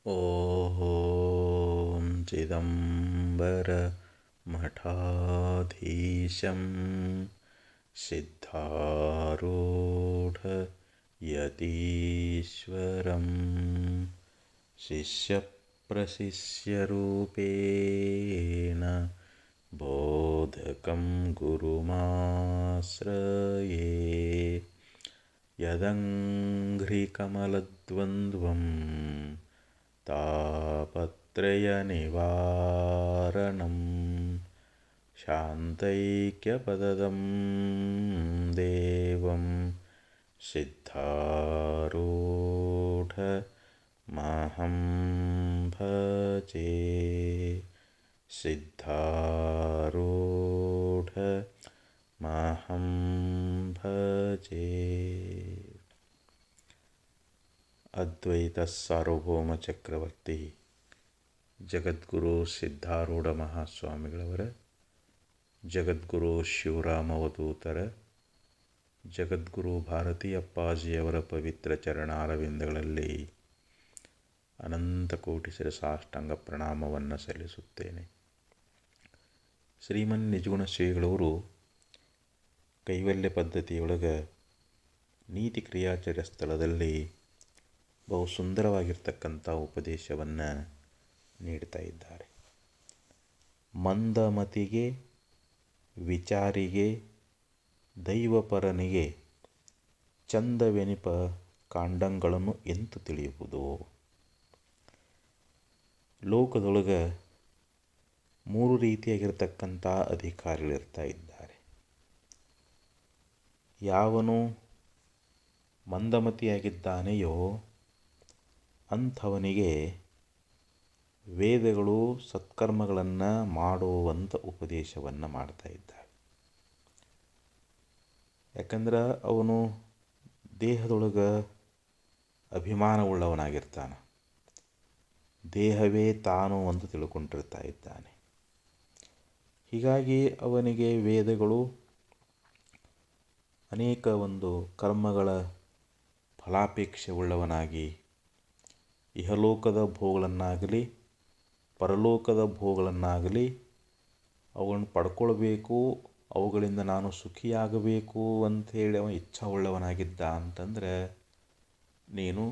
ಓಂ ಚಿದಂಬರ ಮಠಾಧೀಶಂ ಸಿದ್ಧಾರೂಢ ಯತೀಶ್ವರಂ ಶಿಷ್ಯಪ್ರಶಿಷ್ಯರೂಪೇಣ ಬೋಧಕಂ ಗುರುಮಾಶ್ರಯೇ ಯದಂಘ್ರಿಕಮಲದ್ವಂದ್ವಂ ತಾಪತ್ರಯನಿವಾರಣಂ ಶಾಂತೈಕ್ಯಪದದಂ ದೇವಂ ಸಿದ್ಧಾರೂಢಮಹಂ ಭಜೆ ಸಿದ್ಧಾರೂಢಮಹಂ ಭಜೆ. ಅದ್ವೈತ ಸಾರ್ವಭೌಮ ಚಕ್ರವರ್ತಿ ಜಗದ್ಗುರು ಸಿದ್ಧಾರೂಢ ಮಹಾಸ್ವಾಮಿಗಳವರ, ಜಗದ್ಗುರು ಶಿವರಾಮವಧೂತರ, ಜಗದ್ಗುರು ಭಾರತೀ ಅಪ್ಪಾಜಿಯವರ ಪವಿತ್ರ ಚರಣಾರವಿಂದಗಳಲ್ಲಿ ಅನಂತ ಕೋಟಿ ಶಿರಸಾಷ್ಟಾಂಗ ಪ್ರಣಾಮವನ್ನು ಸಲ್ಲಿಸುತ್ತೇನೆ. ಶ್ರೀಮನ್ ನಿಜಗುಣ ಶ್ರೀಗಳವರು ಕೈವಲ್ಯ ಪದ್ಧತಿಯೊಳಗೆ ನೀತಿ ಕ್ರಿಯಾಚರ್ಯ ಸ್ಥಳದಲ್ಲಿ ಬಹು ಸುಂದರವಾಗಿರ್ತಕ್ಕಂಥ ಉಪದೇಶವನ್ನು ನೀಡ್ತಾ ಇದ್ದಾರೆ. ಮಂದಮತಿಗೆ, ವಿಚಾರಿಗೆ, ದೈವಪರನಿಗೆ ಚಂದವೆನಿಪ ಕಾಂಡಗಳನ್ನು ಎಂತು ತಿಳಿಯುವುದು. ಲೋಕದೊಳಗೆ ಮೂರು ರೀತಿಯಾಗಿರ್ತಕ್ಕಂಥ ಅಧಿಕಾರಿಗಳಿರ್ತಾ ಇದ್ದಾರೆ. ಯಾವನು ಮಂದಮತಿಯಾಗಿದ್ದಾನೆಯೋ ಅಂಥವನಿಗೆ ವೇದಗಳು ಸತ್ಕರ್ಮಗಳನ್ನು ಮಾಡುವಂಥ ಉಪದೇಶವನ್ನು ಮಾಡ್ತಾ ಇದ್ದಾವೆ. ಯಾಕಂದ್ರೆ ಅವನು ದೇಹದೊಳಗೆ ಅಭಿಮಾನವುಳ್ಳವನಾಗಿರ್ತಾನೆ. ದೇಹವೇ ತಾನು ಅಂತ ತಿಳ್ಕೊಂಡಿರ್ತಾ ಇದ್ದಾನೆ. ಹೀಗಾಗಿ ಅವನಿಗೆ ವೇದಗಳು ಅನೇಕ ಒಂದು ಕರ್ಮಗಳ ಫಲಾಪೇಕ್ಷೆ ಉಳ್ಳವನಾಗಿ ಇಹಲೋಕದ ಭೋಗಗಳನ್ನಾಗಲಿ ಪರಲೋಕದ ಭೋಗಗಳನ್ನಾಗಲಿ ಅವುಗಳನ್ನು ಪಡ್ಕೊಳ್ಬೇಕು, ಅವುಗಳಿಂದ ನಾನು ಸುಖಿಯಾಗಬೇಕು ಅಂಥೇಳಿ ಅವನು ಇಚ್ಛಾ ಉಳ್ಳವನಾಗಿದ್ದ ಅಂತಂದರೆ ನೀನು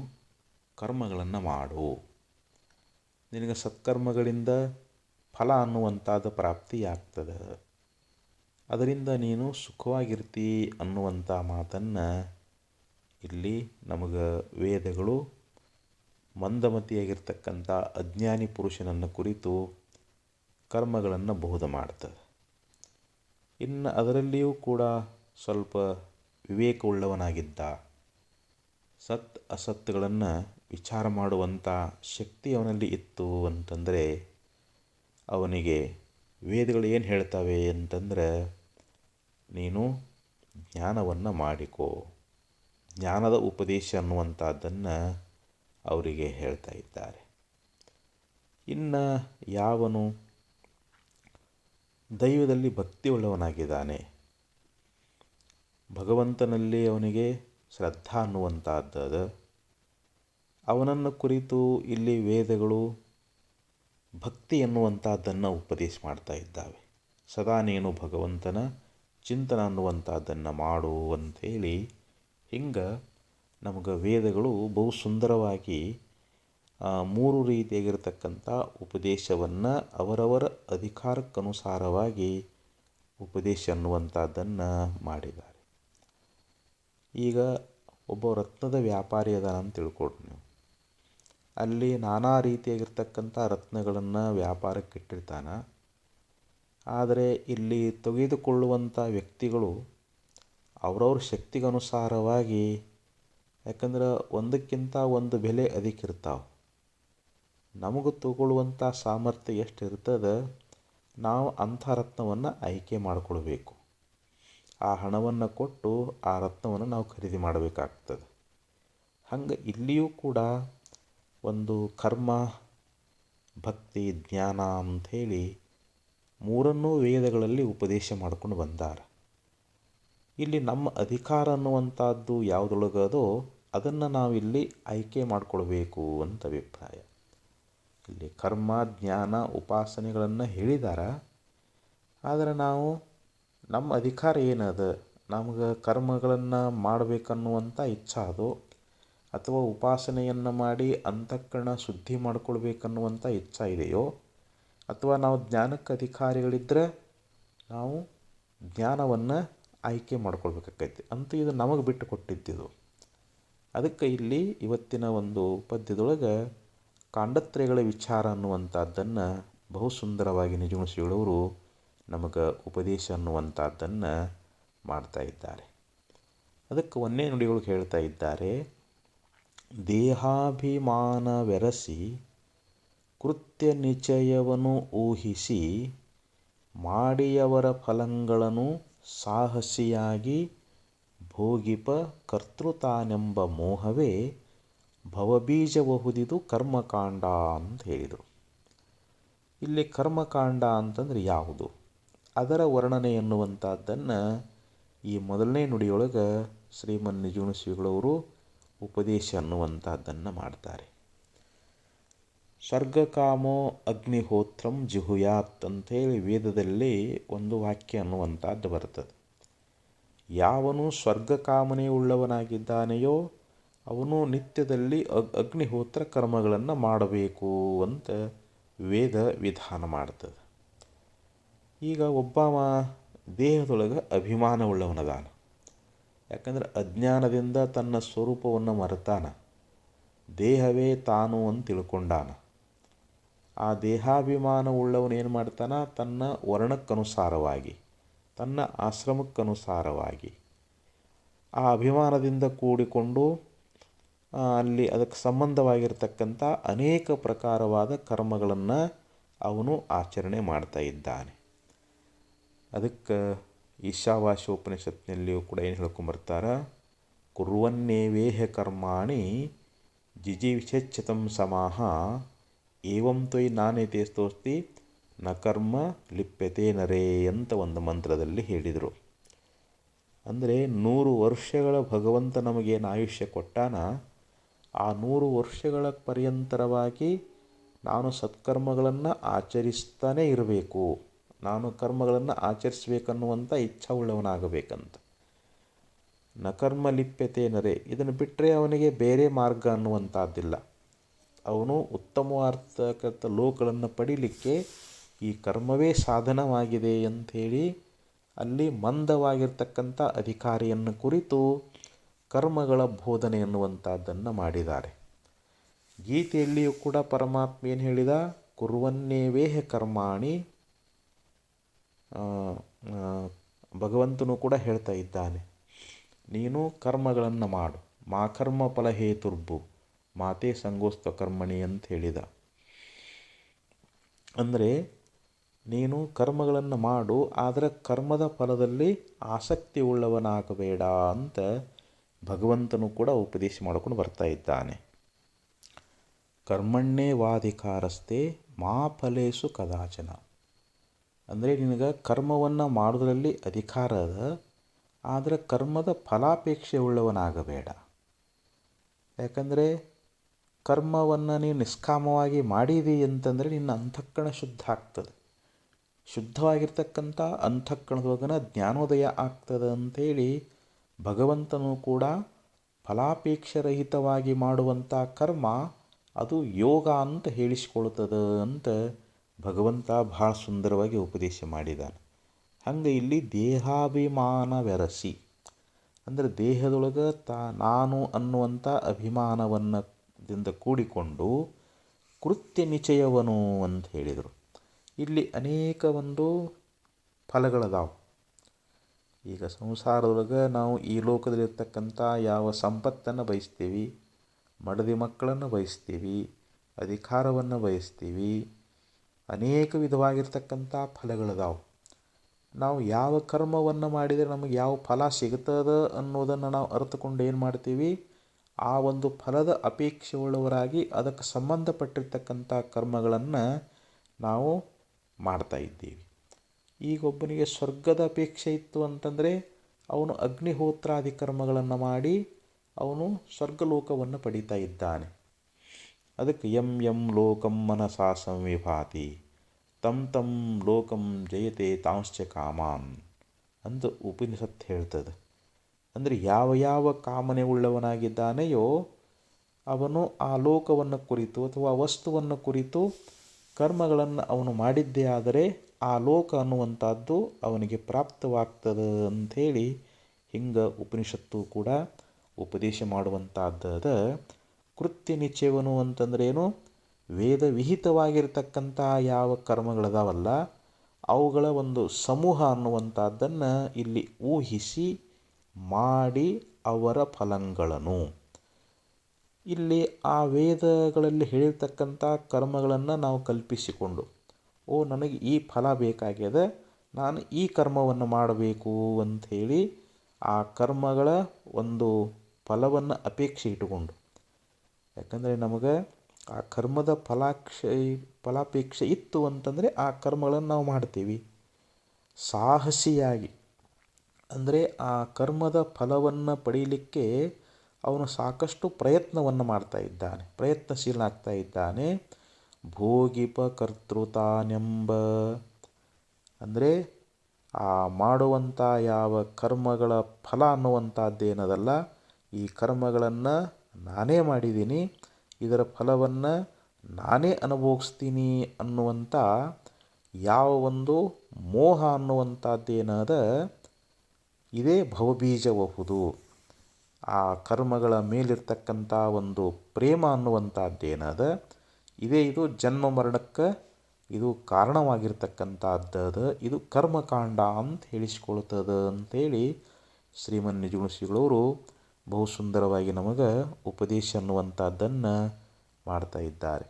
ಕರ್ಮಗಳನ್ನು ಮಾಡು, ನಿನಗೆ ಸತ್ಕರ್ಮಗಳಿಂದ ಫಲ ಅನ್ನುವಂಥದ್ದು ಪ್ರಾಪ್ತಿಯಾಗ್ತದೆ, ಅದರಿಂದ ನೀನು ಸುಖವಾಗಿರ್ತಿ ಅನ್ನುವಂಥ ಮಾತನ್ನು ಇಲ್ಲಿ ನಮಗೆ ವೇದಗಳು ಮಂದಮತಿಯಾಗಿರ್ತಕ್ಕಂಥ ಅಜ್ಞಾನಿ ಪುರುಷನನ್ನು ಕುರಿತು ಕರ್ಮಗಳನ್ನು ಬೋಧ ಮಾಡ್ತದೆ. ಇನ್ನು ಅದರಲ್ಲಿಯೂ ಕೂಡ ಸ್ವಲ್ಪ ವಿವೇಕವುಳ್ಳವನಾಗಿದ್ದ, ಸತ್ ಅಸತ್ತುಗಳನ್ನು ವಿಚಾರ ಮಾಡುವಂಥ ಶಕ್ತಿ ಅವನಲ್ಲಿ ಇತ್ತು ಅಂತಂದರೆ ಅವನಿಗೆ ವೇದಗಳು ಏನು ಹೇಳ್ತವೆ ಅಂತಂದರೆ ನೀನು ಜ್ಞಾನವನ್ನು ಮಾಡಿಕೋ, ಜ್ಞಾನದ ಉಪದೇಶ ಅನ್ನುವಂಥದ್ದನ್ನು ಅವರಿಗೆ ಹೇಳ್ತಾ ಇದ್ದಾರೆ. ಇನ್ನು ಯಾವನು ದೈವದಲ್ಲಿ ಭಕ್ತಿ ಉಳ್ಳವನಾಗಿದ್ದಾನೆ, ಭಗವಂತನಲ್ಲಿ ಅವನಿಗೆ ಶ್ರದ್ಧಾ ಅನ್ನುವಂಥದ್ದು, ಅವನನ್ನು ಕುರಿತು ಇಲ್ಲಿ ವೇದಗಳು ಭಕ್ತಿ ಎನ್ನುವಂಥದ್ದನ್ನು ಉಪದೇಶ ಮಾಡ್ತಾ ಇದ್ದಾವೆ. ಸದಾ ನೀನು ಭಗವಂತನ ಚಿಂತನ ಅನ್ನುವಂಥದ್ದನ್ನು ಮಾಡು ಅಂಥೇಳಿ ಹಿಂಗೆ ನಮಗೆ ವೇದಗಳು ಬಹು ಸುಂದರವಾಗಿ ಮೂರು ರೀತಿಯಾಗಿರ್ತಕ್ಕಂಥ ಉಪದೇಶವನ್ನು ಅವರವರ ಅಧಿಕಾರಕ್ಕನುಸಾರವಾಗಿ ಉಪದೇಶ ಅನ್ನುವಂಥದ್ದನ್ನು ಮಾಡಿದ್ದಾರೆ. ಈಗ ಒಬ್ಬ ರತ್ನದ ವ್ಯಾಪಾರಿ ಅದಾನ ಅಂತ ತಿಳ್ಕೊಡ್ರಿ ನೀವು. ಅಲ್ಲಿ ನಾನಾ ರೀತಿಯಾಗಿರ್ತಕ್ಕಂಥ ರತ್ನಗಳನ್ನು ವ್ಯಾಪಾರಕ್ಕೆ ಇಟ್ಟಿರ್ತಾನೆ. ಆದರೆ ಇಲ್ಲಿ ತೆಗೆದುಕೊಳ್ಳುವಂಥ ವ್ಯಕ್ತಿಗಳು ಅವರವ್ರ ಶಕ್ತಿಗನುಸಾರವಾಗಿ, ಯಾಕಂದ್ರೆ ಒಂದಕ್ಕಿಂತ ಒಂದು ಬೆಲೆ ಅದಕ್ಕಿರ್ತಾವೆ. ನಮಗೆ ತಗೊಳ್ಳುವಂಥ ಸಾಮರ್ಥ್ಯ ಎಷ್ಟು ಇರ್ತದೆ, ನಾವು ಅಂಥ ರತ್ನವನ್ನು ಆಯ್ಕೆ ಮಾಡಿಕೊಳ್ಬೇಕು. ಆ ಹಣವನ್ನು ಕೊಟ್ಟು ಆ ರತ್ನವನ್ನು ನಾವು ಖರೀದಿ ಮಾಡಬೇಕಾಗ್ತದೆ. ಹಂಗೆ ಇಲ್ಲಿಯೂ ಕೂಡ ಒಂದು ಕರ್ಮ, ಭಕ್ತಿ, ಜ್ಞಾನ ಅಂಥೇಳಿ ಮೂರನ್ನೂ ವೇದಗಳಲ್ಲಿ ಉಪದೇಶ ಮಾಡ್ಕೊಂಡು ಬಂದಾರ. ಇಲ್ಲಿ ನಮ್ಮ ಅಧಿಕಾರ ಅನ್ನುವಂಥದ್ದು ಯಾವುದೊಳಗದೋ ಅದನ್ನು ನಾವಿಲ್ಲಿ ಆಯ್ಕೆ ಮಾಡಿಕೊಳ್ಬೇಕು ಅಂತ ಅಭಿಪ್ರಾಯ. ಇಲ್ಲಿ ಕರ್ಮ ಜ್ಞಾನ ಉಪಾಸನೆಗಳನ್ನು ಹೇಳಿದಾರ. ಆದರೆ ನಾವು ನಮ್ಮ ಅಧಿಕಾರ ಏನದ, ನಮ್ಗೆ ಕರ್ಮಗಳನ್ನು ಮಾಡಬೇಕನ್ನುವಂಥ ಇಚ್ಛಾ ಅದು, ಅಥವಾ ಉಪಾಸನೆಯನ್ನು ಮಾಡಿ ಅಂತಃಕರಣ ಶುದ್ಧಿ ಮಾಡ್ಕೊಳ್ಬೇಕನ್ನುವಂಥ ಇಚ್ಛಾ ಇದೆಯೋ, ಅಥವಾ ನಾವು ಜ್ಞಾನಕ್ಕೆ ಅಧಿಕಾರಿಗಳಿದ್ದರೆ ನಾವು ಜ್ಞಾನವನ್ನು ಆಯ್ಕೆ ಮಾಡ್ಕೊಳ್ಬೇಕಾಗೈತಿ. ಅಂತೂ ಇದು ನಮಗೆ ಬಿಟ್ಟು ಕೊಟ್ಟಿದ್ದಿದು. ಅದಕ್ಕೆ ಇಲ್ಲಿ ಇವತ್ತಿನ ಒಂದು ಪದ್ಯದೊಳಗೆ ಕಾಂಡತ್ರಯಗಳ ವಿಚಾರ ಅನ್ನುವಂಥದ್ದನ್ನು ಬಹು ಸುಂದರವಾಗಿ ನಿಜಗುಣಶ್ರೀಗಳವರು ನಮಗೆ ಉಪದೇಶ ಅನ್ನುವಂಥದ್ದನ್ನು ಮಾಡ್ತಾ ಇದ್ದಾರೆ. ಅದಕ್ಕೆ ಒಂದೇ ನುಡಿಗಳು ಹೇಳ್ತಾ ಇದ್ದಾರೆ. ದೇಹಾಭಿಮಾನವೆರಸಿ ಕೃತ್ಯ ನಿಚಯವನ್ನು ಊಹಿಸಿ ಮಾಡಿಯವರ ಫಲಗಳನ್ನು ಸಾಹಸಿಯಾಗಿ ಭೋಗಿಪ ಕರ್ತೃತಾನೆಂಬ ಮೋಹವೇ ಭವಬೀಜಬಹುದಿದು ಕರ್ಮಕಾಂಡ ಅಂತ ಹೇಳಿದರು. ಇಲ್ಲಿ ಕರ್ಮಕಾಂಡ ಅಂತಂದರೆ ಯಾವುದು, ಅದರ ವರ್ಣನೆ ಎನ್ನುವಂಥದ್ದನ್ನು ಈ ಮೊದಲನೇ ನುಡಿಯೊಳಗೆ ಶ್ರೀಮನ್ ನಿಜಗುಣಶ್ರೀಗಳವರು ಉಪದೇಶ ಅನ್ನುವಂಥದ್ದನ್ನು ಮಾಡ್ತಾರೆ. ಸ್ವರ್ಗಕಾಮೋ ಅಗ್ನಿಹೋತ್ರಂ ಜಿಹುಯಾತ್ ಅಂಥೇಳಿ ವೇದದಲ್ಲಿ ಒಂದು ವಾಕ್ಯ ಅನ್ನುವಂಥದ್ದು ಬರ್ತದೆ. ಯಾವನು ಸ್ವರ್ಗಕಾಮನೆ ಉಳ್ಳವನಾಗಿದ್ದಾನೆಯೋ ಅವನು ನಿತ್ಯದಲ್ಲಿ ಅಗ್ನಿಹೋತ್ರ ಕರ್ಮಗಳನ್ನು ಮಾಡಬೇಕು ಅಂತ ವೇದ ವಿಧಾನ ಮಾಡ್ತದೆ. ಈಗ ಒಬ್ಬವ ದೇಹದೊಳಗೆ ಅಭಿಮಾನವುಳ್ಳವನದಾನ. ಯಾಕಂದರೆ ಅಜ್ಞಾನದಿಂದ ತನ್ನ ಸ್ವರೂಪವನ್ನು ಮರೆತಾನ, ದೇಹವೇ ತಾನು ಅಂತ ತಿಳ್ಕೊಂಡಾನ. ಆ ದೇಹಾಭಿಮಾನವುಳ್ಳವನು ಏನು ಮಾಡ್ತಾನ, ತನ್ನ ವರ್ಣಕ್ಕನುಸಾರವಾಗಿ, ತನ್ನ ಆಶ್ರಮಕ್ಕನುಸಾರವಾಗಿ ಆ ಅಭಿಮಾನದಿಂದ ಕೂಡಿಕೊಂಡು ಅಲ್ಲಿ ಅದಕ್ಕೆ ಸಂಬಂಧವಾಗಿರ್ತಕ್ಕಂಥ ಅನೇಕ ಪ್ರಕಾರವಾದ ಕರ್ಮಗಳನ್ನು ಅವನು ಆಚರಣೆ ಮಾಡ್ತಾ ಇದ್ದಾನೆ. ಅದಕ್ಕೆ ಈಶಾವಾಸ್ಯೋಪನಿಷತ್ನಲ್ಲಿಯೂ ಕೂಡ ಏನು ಹೇಳ್ಕೊಂಬರ್ತಾರ, ಕುರ್ವನ್ನೇವೇಹ ಕರ್ಮಾಣಿ ಜಿಜಿವಿಷಚ್ಛತಂ ಸಮಾಹ ಏವಂ ತ್ವಯಿ ನಾನೇತೆ ಸ್ತೋಸ್ತಿ ನ ಕರ್ಮ ಲಿಪ್ಯತೆ ನರೇ ಅಂತ ಒಂದು ಮಂತ್ರದಲ್ಲಿ ಹೇಳಿದರು. ಅಂದರೆ 100 ವರ್ಷಗಳ ಭಗವಂತ ನಮಗೇನು ಆಯುಷ್ಯ ಕೊಟ್ಟಾನ, ಆ 100 ವರ್ಷಗಳ ಪರ್ಯಂತರವಾಗಿ ನಾನು ಸತ್ಕರ್ಮಗಳನ್ನು ಆಚರಿಸ್ತಾನೇ ಇರಬೇಕು, ನಾನು ಕರ್ಮಗಳನ್ನು ಆಚರಿಸಬೇಕನ್ನುವಂಥ ಇಚ್ಛಾವುಳ್ಳವನಾಗಬೇಕಂತ. ನ ಕರ್ಮ ಲಿಪ್ಯತೆ ನರೇ, ಇದನ್ನು ಬಿಟ್ಟರೆ ಅವನಿಗೆ ಬೇರೆ ಮಾರ್ಗ ಅನ್ನುವಂಥದ್ದಿಲ್ಲ. ಅವನು ಉತ್ತಮವಾದ ಲೋಕಗಳನ್ನು ಪಡೀಲಿಕ್ಕೆ ಈ ಕರ್ಮವೇ ಸಾಧನವಾಗಿದೆ ಅಂಥೇಳಿ ಅಲ್ಲಿ ಮಂದವಾಗಿರ್ತಕ್ಕಂಥ ಅಧಿಕಾರಿಯನ್ನು ಕುರಿತು ಕರ್ಮಗಳ ಬೋಧನೆ ಎನ್ನುವಂಥದ್ದನ್ನು ಮಾಡಿದ್ದಾರೆ. ಗೀತೆಯಲ್ಲಿಯೂ ಕೂಡ ಪರಮಾತ್ಮ ಏನು ಹೇಳಿದ, ಕುರ್ವನ್ನೇವೇಹ ಕರ್ಮಾಣಿ, ಭಗವಂತನು ಕೂಡ ಹೇಳ್ತಾ ಇದ್ದಾನೆ, ನೀನು ಕರ್ಮಗಳನ್ನು ಮಾಡು, ಮಾ ಕರ್ಮ ಫಲ ಹೇತುರ್ಭು ಮಾತೆ ಸಂಗೋಸ್ತ ಕರ್ಮಣಿ ಅಂತ ಹೇಳಿದ. ಅಂದರೆ ನೀನು ಕರ್ಮಗಳನ್ನು ಮಾಡು, ಆದರೆ ಕರ್ಮದ ಫಲದಲ್ಲಿ ಆಸಕ್ತಿ ಉಳ್ಳವನಾಗಬೇಡ ಅಂತ ಭಗವಂತನು ಕೂಡ ಉಪದೇಶ ಮಾಡಿಕೊಂಡು ಬರ್ತಾ ಇದ್ದಾನೆ. ಕರ್ಮಣ್ಣೇ ವಾಧಿಕಾರಸ್ತೆ ಮಾ ಫಲೇಸು ಕದಾಚನ. ಅಂದರೆ ನಿನಗೆ ಕರ್ಮವನ್ನು ಮಾಡೋದ್ರಲ್ಲಿ ಅಧಿಕಾರ ಅದ, ಆದರೆ ಕರ್ಮದ ಫಲಾಪೇಕ್ಷೆ ಉಳ್ಳವನಾಗಬೇಡ. ಯಾಕಂದರೆ ಕರ್ಮವನ್ನು ನೀನು ನಿಷ್ಕಾಮವಾಗಿ ಮಾಡಿದಿ ಅಂತಂದರೆ ನಿನ್ನ ಅಂತಃಕರಣ ಶುದ್ಧ ಆಗ್ತದೆ. ಶುದ್ಧವಾಗಿರ್ತಕ್ಕಂಥ ಅಂತಃಕರಣದೊಳಗನ ಜ್ಞಾನೋದಯ ಆಗ್ತದೆ ಅಂಥೇಳಿ ಭಗವಂತನು ಕೂಡ ಫಲಾಪೇಕ್ಷರಹಿತವಾಗಿ ಮಾಡುವಂಥ ಕರ್ಮ ಅದು ಯೋಗ ಅಂತ ಹೇಳಿಸ್ಕೊಳ್ತದೆ ಅಂತ ಭಗವಂತ ಭಾಳ ಸುಂದರವಾಗಿ ಉಪದೇಶ ಮಾಡಿದ್ದಾನೆ. ಹಂಗೆ ಇಲ್ಲಿ ದೇಹಾಭಿಮಾನವೆರಸಿ ಅಂದರೆ ದೇಹದೊಳಗೆ ನಾನು ಅನ್ನುವಂಥ ಅಭಿಮಾನದಿಂದ ಕೂಡಿಕೊಂಡು ಕೃತ್ಯ ನಿಚಯವನು ಅಂತ ಹೇಳಿದರು. ಇಲ್ಲಿ ಅನೇಕ ಒಂದು ಫಲಗಳದಾವು. ಈಗ ಸಂಸಾರದೊಳಗೆ ನಾವು ಈ ಲೋಕದಲ್ಲಿರ್ತಕ್ಕಂಥ ಯಾವ ಸಂಪತ್ತನ್ನು ಬಯಸ್ತೀವಿ, ಮಡದಿ ಮಕ್ಕಳನ್ನು ಬಯಸ್ತೀವಿ, ಅಧಿಕಾರವನ್ನು ಬಯಸ್ತೀವಿ, ಅನೇಕ ವಿಧವಾಗಿರ್ತಕ್ಕಂಥ ಫಲಗಳದಾವು. ನಾವು ಯಾವ ಕರ್ಮವನ್ನು ಮಾಡಿದರೆ ನಮಗೆ ಯಾವ ಫಲ ಸಿಗ್ತದೆ ಅನ್ನೋದನ್ನು ನಾವು ಅರ್ಥಕೊಂಡು ಏನು ಮಾಡ್ತೀವಿ, ಆ ಒಂದು ಫಲದ ಅಪೇಕ್ಷೆ ಉಳ್ಳವರಾಗಿ ಅದಕ್ಕೆ ಸಂಬಂಧಪಟ್ಟಿರ್ತಕ್ಕಂಥ ಕರ್ಮಗಳನ್ನು ನಾವು ಮಾಡ್ತಾ ಇದ್ದೀವಿ. ಈಗ ಒಬ್ಬನಿಗೆ ಸ್ವರ್ಗದ ಅಪೇಕ್ಷೆ ಇತ್ತು ಅಂತಂದರೆ ಅವನು ಅಗ್ನಿಹೋತ್ರಾದಿ ಕರ್ಮಗಳನ್ನು ಮಾಡಿ ಅವನು ಸ್ವರ್ಗಲೋಕವನ್ನು ಪಡೀತಾ ಇದ್ದಾನೆ. ಅದಕ್ಕೆ ಯಂ ಯಂ ಲೋಕಂ ಮನಸಾ ಸಂವಿಭಾತಿ ತಂ ತಂ ಲೋಕಂ ಜಯತೆ ತಾಂಶ್ಚ ಕಾಮಾನ್ ಅಂತ ಉಪನಿಷತ್ತು ಹೇಳ್ತದೆ. ಅಂದರೆ ಯಾವ ಯಾವ ಕಾಮನೆ ಉಳ್ಳವನಾಗಿದ್ದಾನೆಯೋ ಅವನು ಆ ಲೋಕವನ್ನು ಕುರಿತು ಅಥವಾ ವಸ್ತುವನ್ನು ಕುರಿತು ಕರ್ಮಗಳನ್ನು ಅವನು ಮಾಡಿದ್ದೇ ಆದರೆ ಆ ಲೋಕ ಅನ್ನುವಂಥದ್ದು ಅವನಿಗೆ ಪ್ರಾಪ್ತವಾಗ್ತದೆ ಅಂಥೇಳಿ ಹಿಂಗೆ ಉಪನಿಷತ್ತು ಕೂಡ ಉಪದೇಶ ಮಾಡುವಂಥದ್ದದ. ಕೃತ್ಯ ನಿಶ್ಚಯವನು ಅಂತಂದ್ರೇನು, ವೇದ ವಿಹಿತವಾಗಿರ್ತಕ್ಕಂಥ ಯಾವ ಕರ್ಮಗಳದಾವಲ್ಲ ಅವುಗಳ ಒಂದು ಸಮೂಹ ಅನ್ನುವಂಥದ್ದನ್ನು ಇಲ್ಲಿ ಊಹಿಸಿ ಮಾಡಿ ಅವರ ಫಲಗಳನ್ನು ಇಲ್ಲಿ ಆ ವೇದಗಳಲ್ಲಿ ಹೇಳಿರ್ತಕ್ಕಂಥ ಕರ್ಮಗಳನ್ನು ನಾವು ಕಲ್ಪಿಸಿಕೊಂಡು, ನನಗೆ ಈ ಫಲ ಬೇಕಾಗ್ಯದ, ನಾನು ಈ ಕರ್ಮವನ್ನು ಮಾಡಬೇಕು ಅಂಥೇಳಿ ಆ ಕರ್ಮಗಳ ಒಂದು ಫಲವನ್ನು ಅಪೇಕ್ಷೆ ಇಟ್ಟುಕೊಂಡು, ಯಾಕಂದರೆ ನಮಗೆ ಆ ಕರ್ಮದ ಫಲಾಪೇಕ್ಷೆ ಇತ್ತು ಅಂತಂದರೆ ಆ ಕರ್ಮಗಳನ್ನು ನಾವು ಮಾಡ್ತೀವಿ. ಸಾಹಸಿಯಾಗಿ ಅಂದರೆ ಆ ಕರ್ಮದ ಫಲವನ್ನು ಪಡೀಲಿಕ್ಕೆ ಅವನು ಸಾಕಷ್ಟು ಪ್ರಯತ್ನವನ್ನು ಮಾಡ್ತಾ ಇದ್ದಾನೆ, ಪ್ರಯತ್ನಶೀಲನಾಗ್ತಾ ಇದ್ದಾನೆ. ಭೋಗಿಪ ಕರ್ತೃತಾನೆಂಬ ಅಂದರೆ ಆ ಮಾಡುವಂಥ ಯಾವ ಕರ್ಮಗಳ ಫಲ ಅನ್ನುವಂಥದ್ದೇನದಲ್ಲ, ಈ ಕರ್ಮಗಳನ್ನು ನಾನೇ ಮಾಡಿದ್ದೀನಿ, ಇದರ ಫಲವನ್ನು ನಾನೇ ಅನುಭವಿಸ್ತೀನಿ ಅನ್ನುವಂಥ ಯಾವ ಒಂದು ಮೋಹ ಅನ್ನುವಂಥದ್ದೇನದ ಇದೇ ಭವಬೀಜಬಹುದು. ಆ ಕರ್ಮಗಳ ಮೇಲಿರ್ತಕ್ಕಂಥ ಒಂದು ಪ್ರೇಮ ಅನ್ನುವಂಥದ್ದೇನದ ಇದು ಜನ್ಮ ಮರಣಕ್ಕೆ ಇದು ಕಾರಣವಾಗಿರ್ತಕ್ಕಂಥದ್ದು. ಇದು ಕರ್ಮಕಾಂಡ ಅಂತ ಹೇಳಿಸ್ಕೊಳ್ತದೆ ಅಂಥೇಳಿ ಶ್ರೀಮನ್ ನಿಜಗುಣ ಶ್ರೀಗಳವರು ಬಹು ಸುಂದರವಾಗಿ ನಮಗೆ ಉಪದೇಶ ಅನ್ನುವಂಥದ್ದನ್ನು ಮಾಡ್ತಾ ಇದ್ದಾರೆ.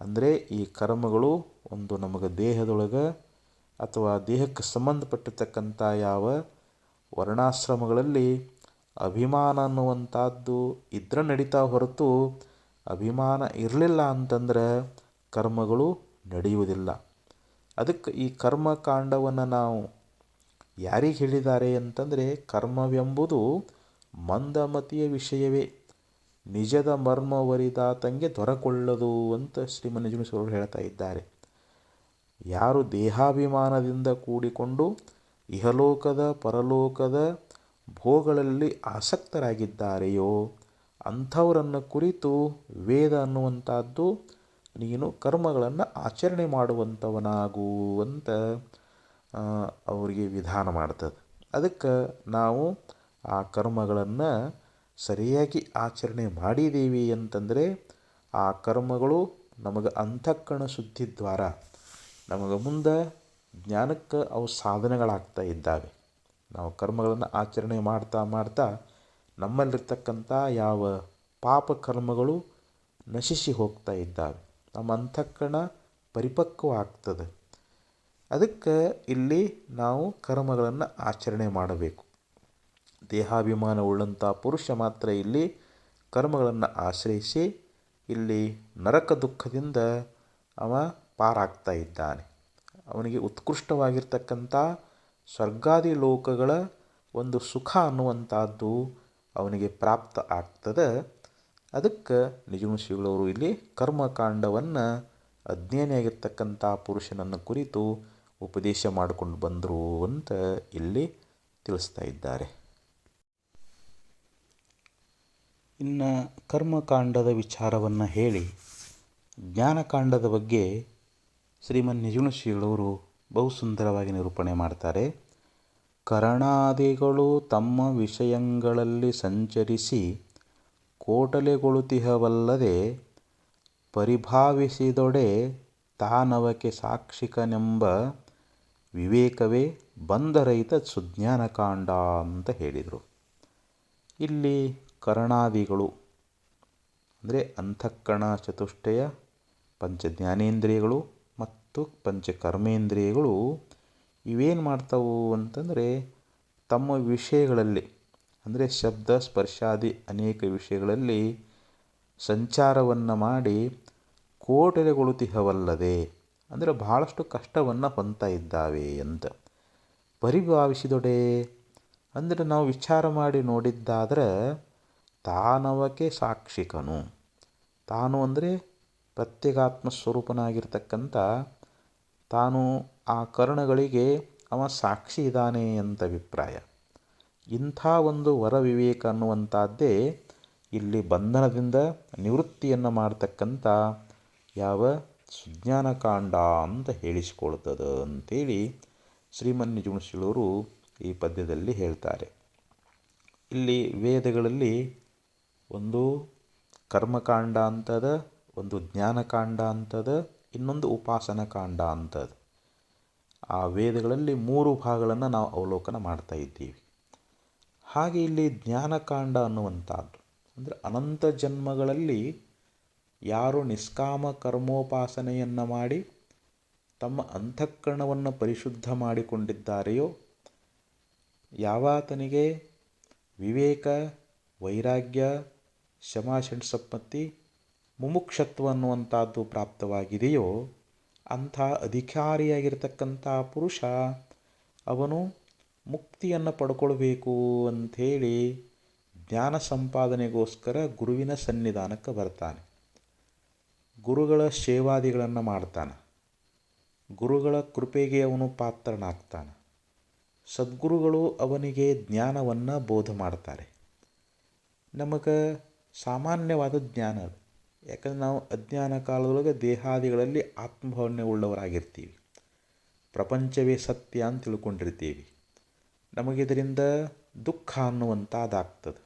ಅಂದರೆ ಈ ಕರ್ಮಗಳು ಒಂದು ನಮಗೆ ದೇಹದೊಳಗೆ ಅಥವಾ ದೇಹಕ್ಕೆ ಸಂಬಂಧಪಟ್ಟಿರ್ತಕ್ಕಂಥ ಯಾವ ವರ್ಣಾಶ್ರಮಗಳಲ್ಲಿ ಅಭಿಮಾನ ಅನ್ನುವಂಥದ್ದು ಇದ್ರೆ ನಡೀತಾ ಹೊರತು ಅಭಿಮಾನ ಇರಲಿಲ್ಲ ಅಂತಂದ್ರೆ ಕರ್ಮಗಳು ನಡೆಯುವುದಿಲ್ಲ. ಅದಕ್ಕೆ ಈ ಕರ್ಮಕಾಂಡವನ್ನು ನಾವು ಯಾರಿಗೆ ಹೇಳಿದ್ದಾರೆ ಅಂತಂದರೆ, ಕರ್ಮವೆಂಬುದು ಮಂದಮತಿಯ ವಿಷಯವೇ, ನಿಜದ ಮರ್ಮವರಿದಾತಂಗೆ ದೊರಕೊಳ್ಳದು ಅಂತ ಶ್ರೀಮನ್ ನಿಜಗುಣೇಶ್ವರರು ಹೇಳ್ತಾ ಇದ್ದಾರೆ. ಯಾರು ದೇಹಾಭಿಮಾನದಿಂದ ಕೂಡಿಕೊಂಡು ಇಹಲೋಕದ ಪರಲೋಕದ ಭೋಗಗಳಲ್ಲಿ ಆಸಕ್ತರಾಗಿದ್ದಾರೆಯೋ ಅಂಥವರನ್ನು ಕುರಿತು ವೇದ ಅನ್ನುವಂಥದ್ದು ನೀನು ಕರ್ಮಗಳನ್ನು ಆಚರಣೆ ಮಾಡುವಂಥವನಾಗು ಅಂತ ಅವರಿಗೆ ವಿಧಾನ ಮಾಡ್ತದೆ. ಅದಕ್ಕೆ ನಾವು ಆ ಕರ್ಮಗಳನ್ನು ಸರಿಯಾಗಿ ಆಚರಣೆ ಮಾಡಿದ್ದೀವಿ ಅಂತಂದರೆ ಆ ಕರ್ಮಗಳು ನಮಗೆ ಅಂತಃಕರಣ ಶುದ್ಧಿ ದ್ವಾರ ನಮಗೆ ಮುಂದೆ ಜ್ಞಾನಕ್ಕೆ ಅವು ಸಾಧನೆಗಳಾಗ್ತಾ ಇದ್ದಾವೆ. ನಾವು ಕರ್ಮಗಳನ್ನು ಆಚರಣೆ ಮಾಡ್ತಾ ಮಾಡ್ತಾ ನಮ್ಮಲ್ಲಿರ್ತಕ್ಕಂಥ ಯಾವ ಪಾಪ ಕರ್ಮಗಳು ನಶಿಸಿ ಹೋಗ್ತಾ ಇದ್ದಾವೆ, ನಮ್ಮ ಅಂತಃಕರಣ ಪರಿಪಕ್ವ ಆಗ್ತದೆ. ಅದಕ್ಕೆ ಇಲ್ಲಿ ನಾವು ಕರ್ಮಗಳನ್ನು ಆಚರಣೆ ಮಾಡಬೇಕು. ದೇಹಾಭಿಮಾನ ಉಳ್ಳಂಥ ಪುರುಷ ಮಾತ್ರ ಇಲ್ಲಿ ಕರ್ಮಗಳನ್ನು ಆಶ್ರಯಿಸಿ ಇಲ್ಲಿ ನರಕ ದುಃಖದಿಂದ ಅವ ಪಾರಾಗ್ತಾ ಇದ್ದಾನೆ. ಅವನಿಗೆ ಉತ್ಕೃಷ್ಟವಾಗಿರ್ತಕ್ಕಂಥ ಸ್ವರ್ಗಾದಿ ಲೋಕಗಳ ಒಂದು ಸುಖ ಅನ್ನುವಂಥದ್ದು ಅವನಿಗೆ ಪ್ರಾಪ್ತ ಆಗ್ತದೆ. ಅದಕ್ಕೆ ನಿಜಗುಣ ಶ್ರೀಗಳವರು ಇಲ್ಲಿ ಕರ್ಮಕಾಂಡವನ್ನು ಅಜ್ಞಾನಿಯಾಗಿರ್ತಕ್ಕಂಥ ಪುರುಷನನ್ನು ಕುರಿತು ಉಪದೇಶ ಮಾಡಿಕೊಂಡು ಬಂದರು ಅಂತ ಇಲ್ಲಿ ತಿಳಿಸ್ತಾ ಇದ್ದಾರೆ. ಇನ್ನು ಕರ್ಮಕಾಂಡದ ವಿಚಾರವನ್ನು ಹೇಳಿ ಜ್ಞಾನಕಾಂಡದ ಬಗ್ಗೆ ಶ್ರೀಮನ್ ನಿಜಗುಣ ಶ್ರೀಗಳವರು ಬಹು ಸುಂದರವಾಗಿ ನಿರೂಪಣೆ ಮಾಡ್ತಾರೆ. ಕರಣಾದಿಗಳು ತಮ್ಮ ವಿಷಯಗಳಲ್ಲಿ ಸಂಚರಿಸಿ ಕೋಟಲೆಗೊಳುತಿಹವಲ್ಲದೆ ಪರಿಭಾವಿಸಿದೊಡೆ ತಾನವಕ್ಕೆ ಸಾಕ್ಷಿಕನೆಂಬ ವಿವೇಕವೇ ಬಂಧರಹಿತ ಸುಜ್ಞಾನಕಾಂಡ ಅಂತ ಹೇಳಿದರು. ಇಲ್ಲಿ ಕರಣಾದಿಗಳು ಅಂದರೆ ಅಂತಃಕರಣ ಚತುಷ್ಟಯ, ಪಂಚಜ್ಞಾನೇಂದ್ರಿಯಗಳು ಮತ್ತು ಪಂಚಕರ್ಮೇಂದ್ರಿಯಗಳು ಇವೇನು ಮಾಡ್ತಾವು ಅಂತಂದರೆ ತಮ್ಮ ವಿಷಯಗಳಲ್ಲಿ ಅಂದರೆ ಶಬ್ದ ಸ್ಪರ್ಶಾದಿ ಅನೇಕ ವಿಷಯಗಳಲ್ಲಿ ಸಂಚಾರವನ್ನು ಮಾಡಿ ಕೋಟಲೆಗೊಳುತಿಹವಲ್ಲದೆ ಅಂದರೆ ಬಹಳಷ್ಟು ಕಷ್ಟವನ್ನು ಹೊಂದ್ತಾ ಇದ್ದಾವೆ ಅಂತ. ಪರಿಭಾವಿಸಿದೊಡೆ ಅಂದರೆ ನಾವು ವಿಚಾರ ಮಾಡಿ ನೋಡಿದ್ದಾದ್ರೆ ತಾನವಕ್ಕೆ ಸಾಕ್ಷಿಕನು, ತಾನು ಅಂದರೆ ಪ್ರತ್ಯೇಗಾತ್ಮ ಸ್ವರೂಪನಾಗಿರ್ತಕ್ಕಂಥ ತಾನು ಆ ಕರ್ಣಗಳಿಗೆ ಅವ ಸಾಕ್ಷಿ ಇದ್ದಾನೆ ಅಂತ ಅಭಿಪ್ರಾಯ. ಇಂಥ ಒಂದು ವರ ವಿವೇಕ ಅನ್ನುವಂಥದ್ದೇ ಇಲ್ಲಿ ಬಂಧನದಿಂದ ನಿವೃತ್ತಿಯನ್ನು ಮಾಡ್ತಕ್ಕಂಥ ಯಾವ ಸುಜ್ಞಾನಕಾಂಡ ಅಂತ ಹೇಳಿಸಿಕೊಳ್ತದೆ ಅಂಥೇಳಿ ಶ್ರೀಮನ್ನಿಜುಣಶೀಲರು ಈ ಪದ್ಯದಲ್ಲಿ ಹೇಳ್ತಾರೆ. ಇಲ್ಲಿ ವೇದಗಳಲ್ಲಿ ಒಂದು ಕರ್ಮಕಾಂಡ ಅಂತದ, ಒಂದು ಜ್ಞಾನಕಾಂಡ ಅಂತದ, ಇನ್ನೊಂದು ಉಪಾಸನ ಕಾಂಡ ಅಂತದ. ಆ ವೇದಗಳಲ್ಲಿ 3 ಭಾಗಗಳನ್ನು ನಾವು ಅವಲೋಕನ ಮಾಡ್ತಾ ಇದ್ದೀವಿ. ಹಾಗೆ ಇಲ್ಲಿ ಜ್ಞಾನಕಾಂಡ ಅನ್ನುವಂಥದ್ದು ಅಂದರೆ ಅನಂತ ಜನ್ಮಗಳಲ್ಲಿ ಯಾರು ನಿಷ್ಕಾಮ ಕರ್ಮೋಪಾಸನೆಯನ್ನು ಮಾಡಿ ತಮ್ಮ ಅಂತಃಕರಣವನ್ನು ಪರಿಶುದ್ಧ ಮಾಡಿಕೊಂಡಿದ್ದಾರೆಯೋ, ಯಾವಾತನಿಗೆ ವಿವೇಕ, ವೈರಾಗ್ಯ, ಶಮಾಷಣ್ಸಪ್ಪತ್ತಿ, ಮುಮುಕ್ಷತ್ವ ಅನ್ನುವಂಥದ್ದು ಪ್ರಾಪ್ತವಾಗಿದೆಯೋ ಅಂಥ ಅಧಿಕಾರಿಯಾಗಿರ್ತಕ್ಕಂಥ ಪುರುಷ ಅವನು ಮುಕ್ತಿಯನ್ನು ಪಡ್ಕೊಳ್ಬೇಕು ಅಂಥೇಳಿ ಜ್ಞಾನ ಸಂಪಾದನೆಗೋಸ್ಕರ ಗುರುವಿನ ಸನ್ನಿಧಾನಕ್ಕೆ ಬರ್ತಾನೆ. ಗುರುಗಳ ಸೇವಾದಿಗಳನ್ನು ಮಾಡ್ತಾನೆ. ಗುರುಗಳ ಕೃಪೆಗೆ ಅವನು ಪಾತ್ರನಾಗ್ತಾನೆ. ಸದ್ಗುರುಗಳು ಅವನಿಗೆ ಜ್ಞಾನವನ್ನು ಬೋಧ ಮಾಡ್ತಾರೆ. ನಮಗೆ ಸಾಮಾನ್ಯವಾದ ಜ್ಞಾನ ಅದು. ಯಾಕಂದರೆ ನಾವು ಅಜ್ಞಾನ ಕಾಲದೊಳಗೆ ದೇಹಾದಿಗಳಲ್ಲಿ ಆತ್ಮಭಾವನೆ ಉಳ್ಳವರಾಗಿರ್ತೀವಿ. ಪ್ರಪಂಚವೇ ಸತ್ಯ ಅಂತ ತಿಳ್ಕೊಂಡಿರ್ತೀವಿ. ನಮಗಿದರಿಂದ ದುಃಖ ಅನ್ನುವಂಥದ್ದಾಗ್ತದೆ.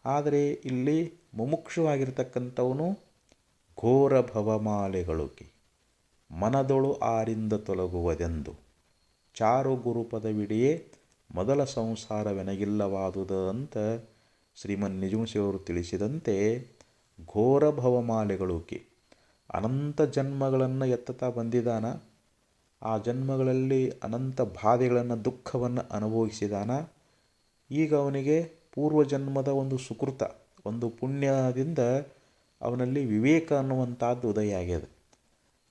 ಆದರೆ ಇಲ್ಲಿ ಮುಮುಕ್ಷವಾಗಿರ್ತಕ್ಕಂಥವನು ಘೋರ ಭವಮಾಲೆಗಳಿಗೆ ಮನದೊಳು ಆರಿಂದ ತೊಲಗುವುದೆಂದು ಚಾರು ಗುರುಪದವಿಡಿಯೇ ಮೊದಲ ಸಂಸಾರವೆನಗಿಲ್ಲವಾದುದು ಅಂತ ಶ್ರೀಮನ್ನಿಜುಣಶಿವರು ತಿಳಿಸಿದಂತೆ ಘೋರ ಭವಮಾಲೆಗಳಿಗೆ ಅನಂತ ಜನ್ಮಗಳನ್ನು ಎತ್ತುತ್ತಾ ಬಂದಿದ್ದಾನ. ಆ ಜನ್ಮಗಳಲ್ಲಿ ಅನಂತ ಬಾಧೆಗಳನ್ನು, ದುಃಖವನ್ನು ಅನುಭವಿಸಿದಾನ. ಈಗ ಅವನಿಗೆ ಪೂರ್ವಜನ್ಮದ ಒಂದು ಸುಕೃತ, ಒಂದು ಪುಣ್ಯದಿಂದ ಅವನಲ್ಲಿ ವಿವೇಕ ಅನ್ನುವಂಥದ್ದು ಉದಯ ಆಗ್ಯದ.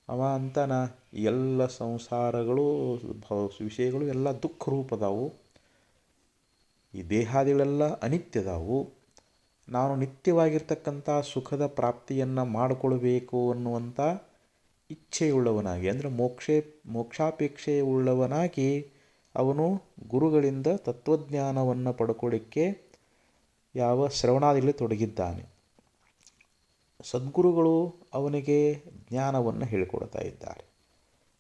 ಅವ ಅಂತಾನ ಎಲ್ಲ ಸಂಸಾರಗಳು ವಿಷಯಗಳು ಎಲ್ಲ ದುಃಖ ರೂಪದಾವು, ಈ ದೇಹಾದಿಗಳೆಲ್ಲ ಅನಿತ್ಯದಾವು. ನಾನು ನಿತ್ಯವಾಗಿರ್ತಕ್ಕಂಥ ಸುಖದ ಪ್ರಾಪ್ತಿಯನ್ನು ಮಾಡಿಕೊಳ್ಬೇಕು ಅನ್ನುವಂಥ ಇಚ್ಛೆಯುಳ್ಳವನಾಗಿ ಅಂದರೆ ಮೋಕ್ಷಾಪೇಕ್ಷೆ ಉಳ್ಳವನಾಗಿ ಅವನು ಗುರುಗಳಿಂದ ತತ್ವಜ್ಞಾನವನ್ನು ಪಡ್ಕೊಳ್ಳಿಕ್ಕೆ ಯಾವ ಶ್ರವಣಾದಿಗಳಲ್ಲಿ ತೊಡಗಿದ್ದಾನೆ. ಸದ್ಗುರುಗಳು ಅವನಿಗೆ ಜ್ಞಾನವನ್ನು ಹೇಳಿಕೊಡ್ತಾ ಇದ್ದಾರೆ.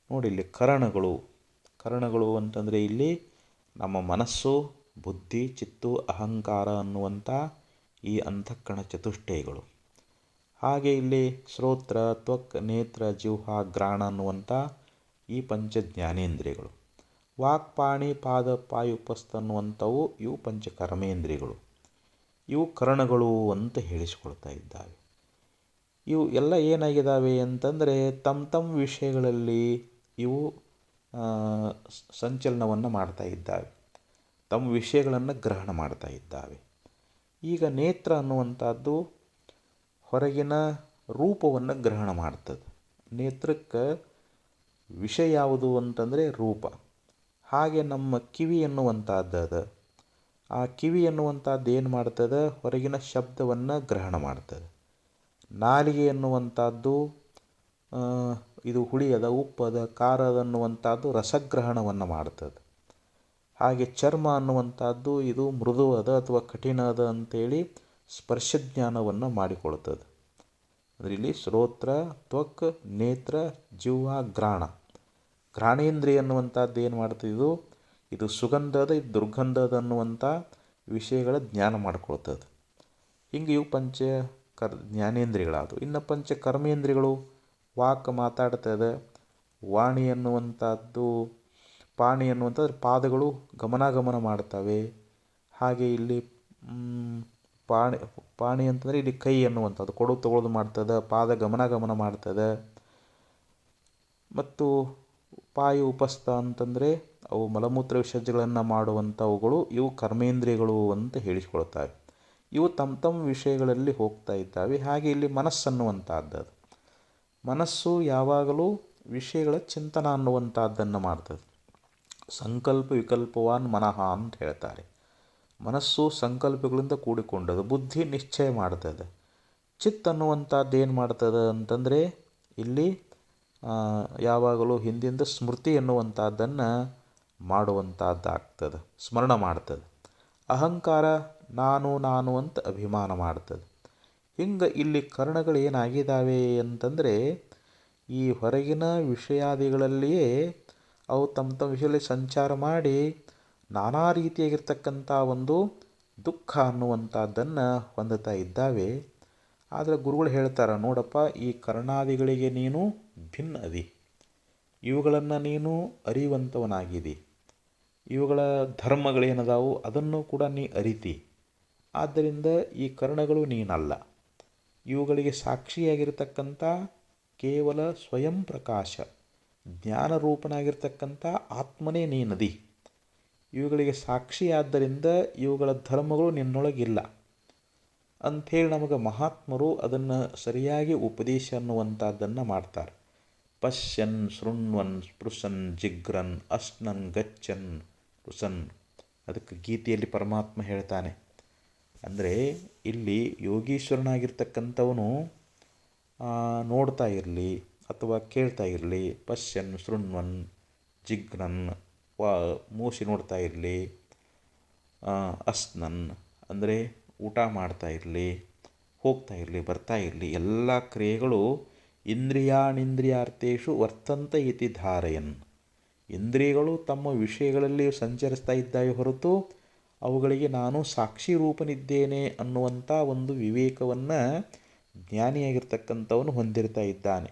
ನೋಡಿ, ಇಲ್ಲಿ ಕರಣಗಳು ಅಂತಂದರೆ ಇಲ್ಲಿ ನಮ್ಮ ಮನಸ್ಸು, ಬುದ್ಧಿ, ಚಿತ್ತು, ಅಹಂಕಾರ ಅನ್ನುವಂಥ ಈ ಅಂತಃಕರಣ ಚತುಷ್ಟಯಗಳು. ಹಾಗೆ ಇಲ್ಲಿ ಶ್ರೋತ್ರ, ತ್ವಕ್, ನೇತ್ರ, ಜಿಹ್ವಾ, ಘ್ರಾಣ ಅನ್ನುವಂಥ ಈ ಪಂಚ ಜ್ಞಾನೇಂದ್ರಿಯಗಳು. ವಾಕ್ಪಾಣಿ ಪಾದ ಪಾಯುಪಸ್ಥ ಅನ್ನುವಂಥವು ಇವು ಪಂಚಕರ್ಮೇಂದ್ರಿಯಗಳು. ಇವು ಕರಣಗಳು ಅಂತ ಹೇಳಿಸಿಕೊಳ್ತಾ ಇದ್ದಾವೆ. ಇವು ಎಲ್ಲ ಏನಾಗಿದ್ದಾವೆ ಅಂತಂದರೆ ತಮ್ಮ ವಿಷಯಗಳಲ್ಲಿ ಇವು ಸಂಚಲನವನ್ನು ಮಾಡ್ತಾ ಇದ್ದಾವೆ, ತಮ್ಮ ವಿಷಯಗಳನ್ನು ಗ್ರಹಣ ಮಾಡ್ತಾ ಇದ್ದಾವೆ. ಈಗ ನೇತ್ರ ಅನ್ನುವಂಥದ್ದು ಹೊರಗಿನ ರೂಪವನ್ನು ಗ್ರಹಣ ಮಾಡ್ತದೆ. ನೇತ್ರಕ್ಕೆ ವಿಷಯ ಯಾವುದು ಅಂತಂದರೆ ರೂಪ. ಹಾಗೆ ನಮ್ಮ ಕಿವಿ ಎನ್ನುವಂಥದ್ದು ಅದ. ಆ ಕಿವಿ ಎನ್ನುವಂಥದ್ದು ಏನು ಮಾಡ್ತದೆ? ಹೊರಗಿನ ಶಬ್ದವನ್ನು ಗ್ರಹಣ ಮಾಡ್ತದೆ. ನಾಲಿಗೆ ಎನ್ನುವಂಥದ್ದು ಇದು ಹುಳಿಯದ, ಉಪ್ಪದ, ಖಾರದ ಅನ್ನುವಂಥದ್ದು ರಸಗ್ರಹಣವನ್ನು ಮಾಡ್ತದೆ. ಹಾಗೆ ಚರ್ಮ ಅನ್ನುವಂಥದ್ದು ಇದು ಮೃದುವಾದ ಅಥವಾ ಕಠಿಣ ಅದ ಅಂಥೇಳಿ ಸ್ಪರ್ಶಜ್ಞಾನವನ್ನು ಮಾಡಿಕೊಳ್ತದೆ. ಅಂದರೆ ಇಲ್ಲಿ ಶ್ರೋತ್ರ, ತ್ವಕ್, ನೇತ್ರ, ಜಿಹ್ವಾ, ಘ್ರಾಣ. ಘ್ರಾಣೇಂದ್ರಿಯ ಅನ್ನುವಂಥದ್ದು ಏನು ಮಾಡ್ತದೆ? ಇದು ಸುಗಂಧದ, ಇದು ದುರ್ಗಂಧದ ಅನ್ನುವಂಥ ವಿಷಯಗಳ ಜ್ಞಾನ ಮಾಡ್ಕೊಳ್ತದೆ. ಹಿಂಗೆ ಇವು ಜ್ಞಾನೇಂದ್ರಿಯಗಳಾದವು. ಇನ್ನು ಪಂಚ ಕರ್ಮೇಂದ್ರಿಯಗಳು ವಾಕ್ ಮಾತಾಡ್ತದೆ, ವಾಣಿ ಅನ್ನುವಂಥದ್ದು, ಪಾಣಿ ಅನ್ನುವಂಥದ್ದು ಪಾದಗಳು ಗಮನಾಗಮನ ಮಾಡ್ತವೆ. ಹಾಗೆ ಇಲ್ಲಿ ಪಾಣಿ ಅಂತಂದರೆ ಇಲ್ಲಿ ಕೈ ಅನ್ನುವಂಥದ್ದು ಕೊಡೋದು ತಗೊಳ್ಳೋದು ಮಾಡ್ತದೆ, ಪಾದ ಗಮನಾಗಮನ ಮಾಡ್ತದೆ. ಮತ್ತು ಪಾಯು ಉಪಸ್ಥ ಅಂತಂದರೆ ಅವು ಮಲಮೂತ್ರ ವಿಸರ್ಜನೆಗಳನ್ನು ಮಾಡುವಂಥವುಗಳು, ಇವು ಕರ್ಮೇಂದ್ರಿಯಗಳು ಅಂತ ಹೇಳಿಸ್ಕೊಳ್ತವೆ. ಇವು ತಮ್ಮ ವಿಷಯಗಳಲ್ಲಿ ಹೋಗ್ತಾ ಇದ್ದಾವೆ. ಹಾಗೆ ಇಲ್ಲಿ ಮನಸ್ಸನ್ನುವಂಥದ್ದು, ಮನಸ್ಸು ಯಾವಾಗಲೂ ವಿಷಯಗಳ ಚಿಂತನ ಅನ್ನುವಂಥದ್ದನ್ನು ಮಾಡ್ತದೆ. ಸಂಕಲ್ಪ ವಿಕಲ್ಪವಾನ್ ಮನಃ ಅಂತ ಹೇಳ್ತಾರೆ. ಮನಸ್ಸು ಸಂಕಲ್ಪಗಳಿಂದ ಕೂಡಿಕೊಂಡದು. ಬುದ್ಧಿ ನಿಶ್ಚಯ ಮಾಡ್ತದೆ. ಚಿತ್ ಅನ್ನುವಂಥದ್ದು ಏನು ಮಾಡ್ತದೆ ಅಂತಂದರೆ ಇಲ್ಲಿ ಯಾವಾಗಲೂ ಹಿಂದಿಂದ ಸ್ಮೃತಿ ಎನ್ನುವಂಥದ್ದನ್ನು ಮಾಡುವಂಥದ್ದಾಗ್ತದೆ, ಸ್ಮರಣ ಮಾಡ್ತದೆ. ಅಹಂಕಾರ ನಾನು ನಾನು ಅಂತ ಅಭಿಮಾನ ಮಾಡ್ತದೆ. ಹಿಂಗೆ ಇಲ್ಲಿ ಕರ್ಣಗಳು ಏನಾಗಿದ್ದಾವೆ ಅಂತಂದರೆ ಈ ಹೊರಗಿನ ವಿಷಯಾದಿಗಳಲ್ಲಿಯೇ ಅವು ತಮ್ಮ ತಮ್ಮ ವಿಷಯದಲ್ಲಿ ಸಂಚಾರ ಮಾಡಿ ನಾನಾ ರೀತಿಯಾಗಿರ್ತಕ್ಕಂಥ ಒಂದು ದುಃಖ ಅನ್ನುವಂಥದ್ದನ್ನು ಹೊಂದುತ್ತಾ ಇದ್ದಾವೆ. ಆದರೆ ಗುರುಗಳು ಹೇಳ್ತಾರೆ, ನೋಡಪ್ಪ, ಈ ಕರ್ಣಾದಿಗಳಿಗೆ ನೀನು ಭಿನ್ನ ಅದಿ, ಇವುಗಳನ್ನು ನೀನು ಅರಿಯುವಂಥವನಾಗಿದಿ, ಇವುಗಳ ಧರ್ಮಗಳೇನದಾವು ಅದನ್ನು ಕೂಡ ನೀ ಅರಿತಿ. ಆದ್ದರಿಂದ ಈ ಕರ್ಣಗಳು ನೀನಲ್ಲ, ಇವುಗಳಿಗೆ ಸಾಕ್ಷಿಯಾಗಿರ್ತಕ್ಕಂಥ ಕೇವಲ ಸ್ವಯಂ ಪ್ರಕಾಶ ಜ್ಞಾನರೂಪನಾಗಿರ್ತಕ್ಕಂಥ ಆತ್ಮನೇ ನೀನದಿ. ಇವುಗಳಿಗೆ ಸಾಕ್ಷಿಯಾದ್ದರಿಂದ ಇವುಗಳ ಧರ್ಮಗಳು ನಿನ್ನೊಳಗಿಲ್ಲ ಅಂಥೇಳಿ ನಮಗೆ ಮಹಾತ್ಮರು ಅದನ್ನು ಸರಿಯಾಗಿ ಉಪದೇಶ ಅನ್ನುವಂಥದ್ದನ್ನು ಮಾಡ್ತಾರೆ. ಪಶ್ಯನ್ ಶೃಣ್ವನ್ ಸ್ಪೃಶನ್ ಜಿಗ್ರನ್ ಅಶ್ನನ್ ಗಚ್ಚನ್ ರುಸನ್. ಅದಕ್ಕೆ ಗೀತೆಯಲ್ಲಿ ಪರಮಾತ್ಮ ಹೇಳ್ತಾನೆ. ಅಂದರೆ ಇಲ್ಲಿ ಯೋಗೀಶ್ವರನಾಗಿರ್ತಕ್ಕಂಥವನು ನೋಡ್ತಾ ಇರಲಿ ಅಥವಾ ಕೇಳ್ತಾ ಇರಲಿ, ಪಶ್ಯನ್ ಶೃಣ್ವನ್ ಜಿಗ್ರನ್ ಮೂಸಿ ನೋಡ್ತಾ ಇರಲಿ, ಅಸ್ನನ್ ಅಂದರೆ ಊಟ ಮಾಡ್ತಾ ಇರಲಿ, ಹೋಗ್ತಾ ಇರಲಿ, ಬರ್ತಾ ಇರಲಿ, ಎಲ್ಲ ಕ್ರಿಯೆಗಳು ಇಂದ್ರಿಯಾಣಿಂದ್ರಿಯಾರ್ಥೇಶು ವರ್ತಂತ ಇತಿ ಧಾರಯನ್. ಇಂದ್ರಿಯಗಳು ತಮ್ಮ ವಿಷಯಗಳಲ್ಲಿ ಸಂಚರಿಸ್ತಾ ಇದ್ದಾವೆ ಹೊರತು ಅವುಗಳಿಗೆ ನಾನು ಸಾಕ್ಷಿ ರೂಪನಿದ್ದೇನೆ ಅನ್ನುವಂಥ ಒಂದು ವಿವೇಕವನ್ನು ಜ್ಞಾನಿಯಾಗಿರ್ತಕ್ಕಂಥವನು ಹೊಂದಿರ್ತಾ ಇದ್ದಾನೆ.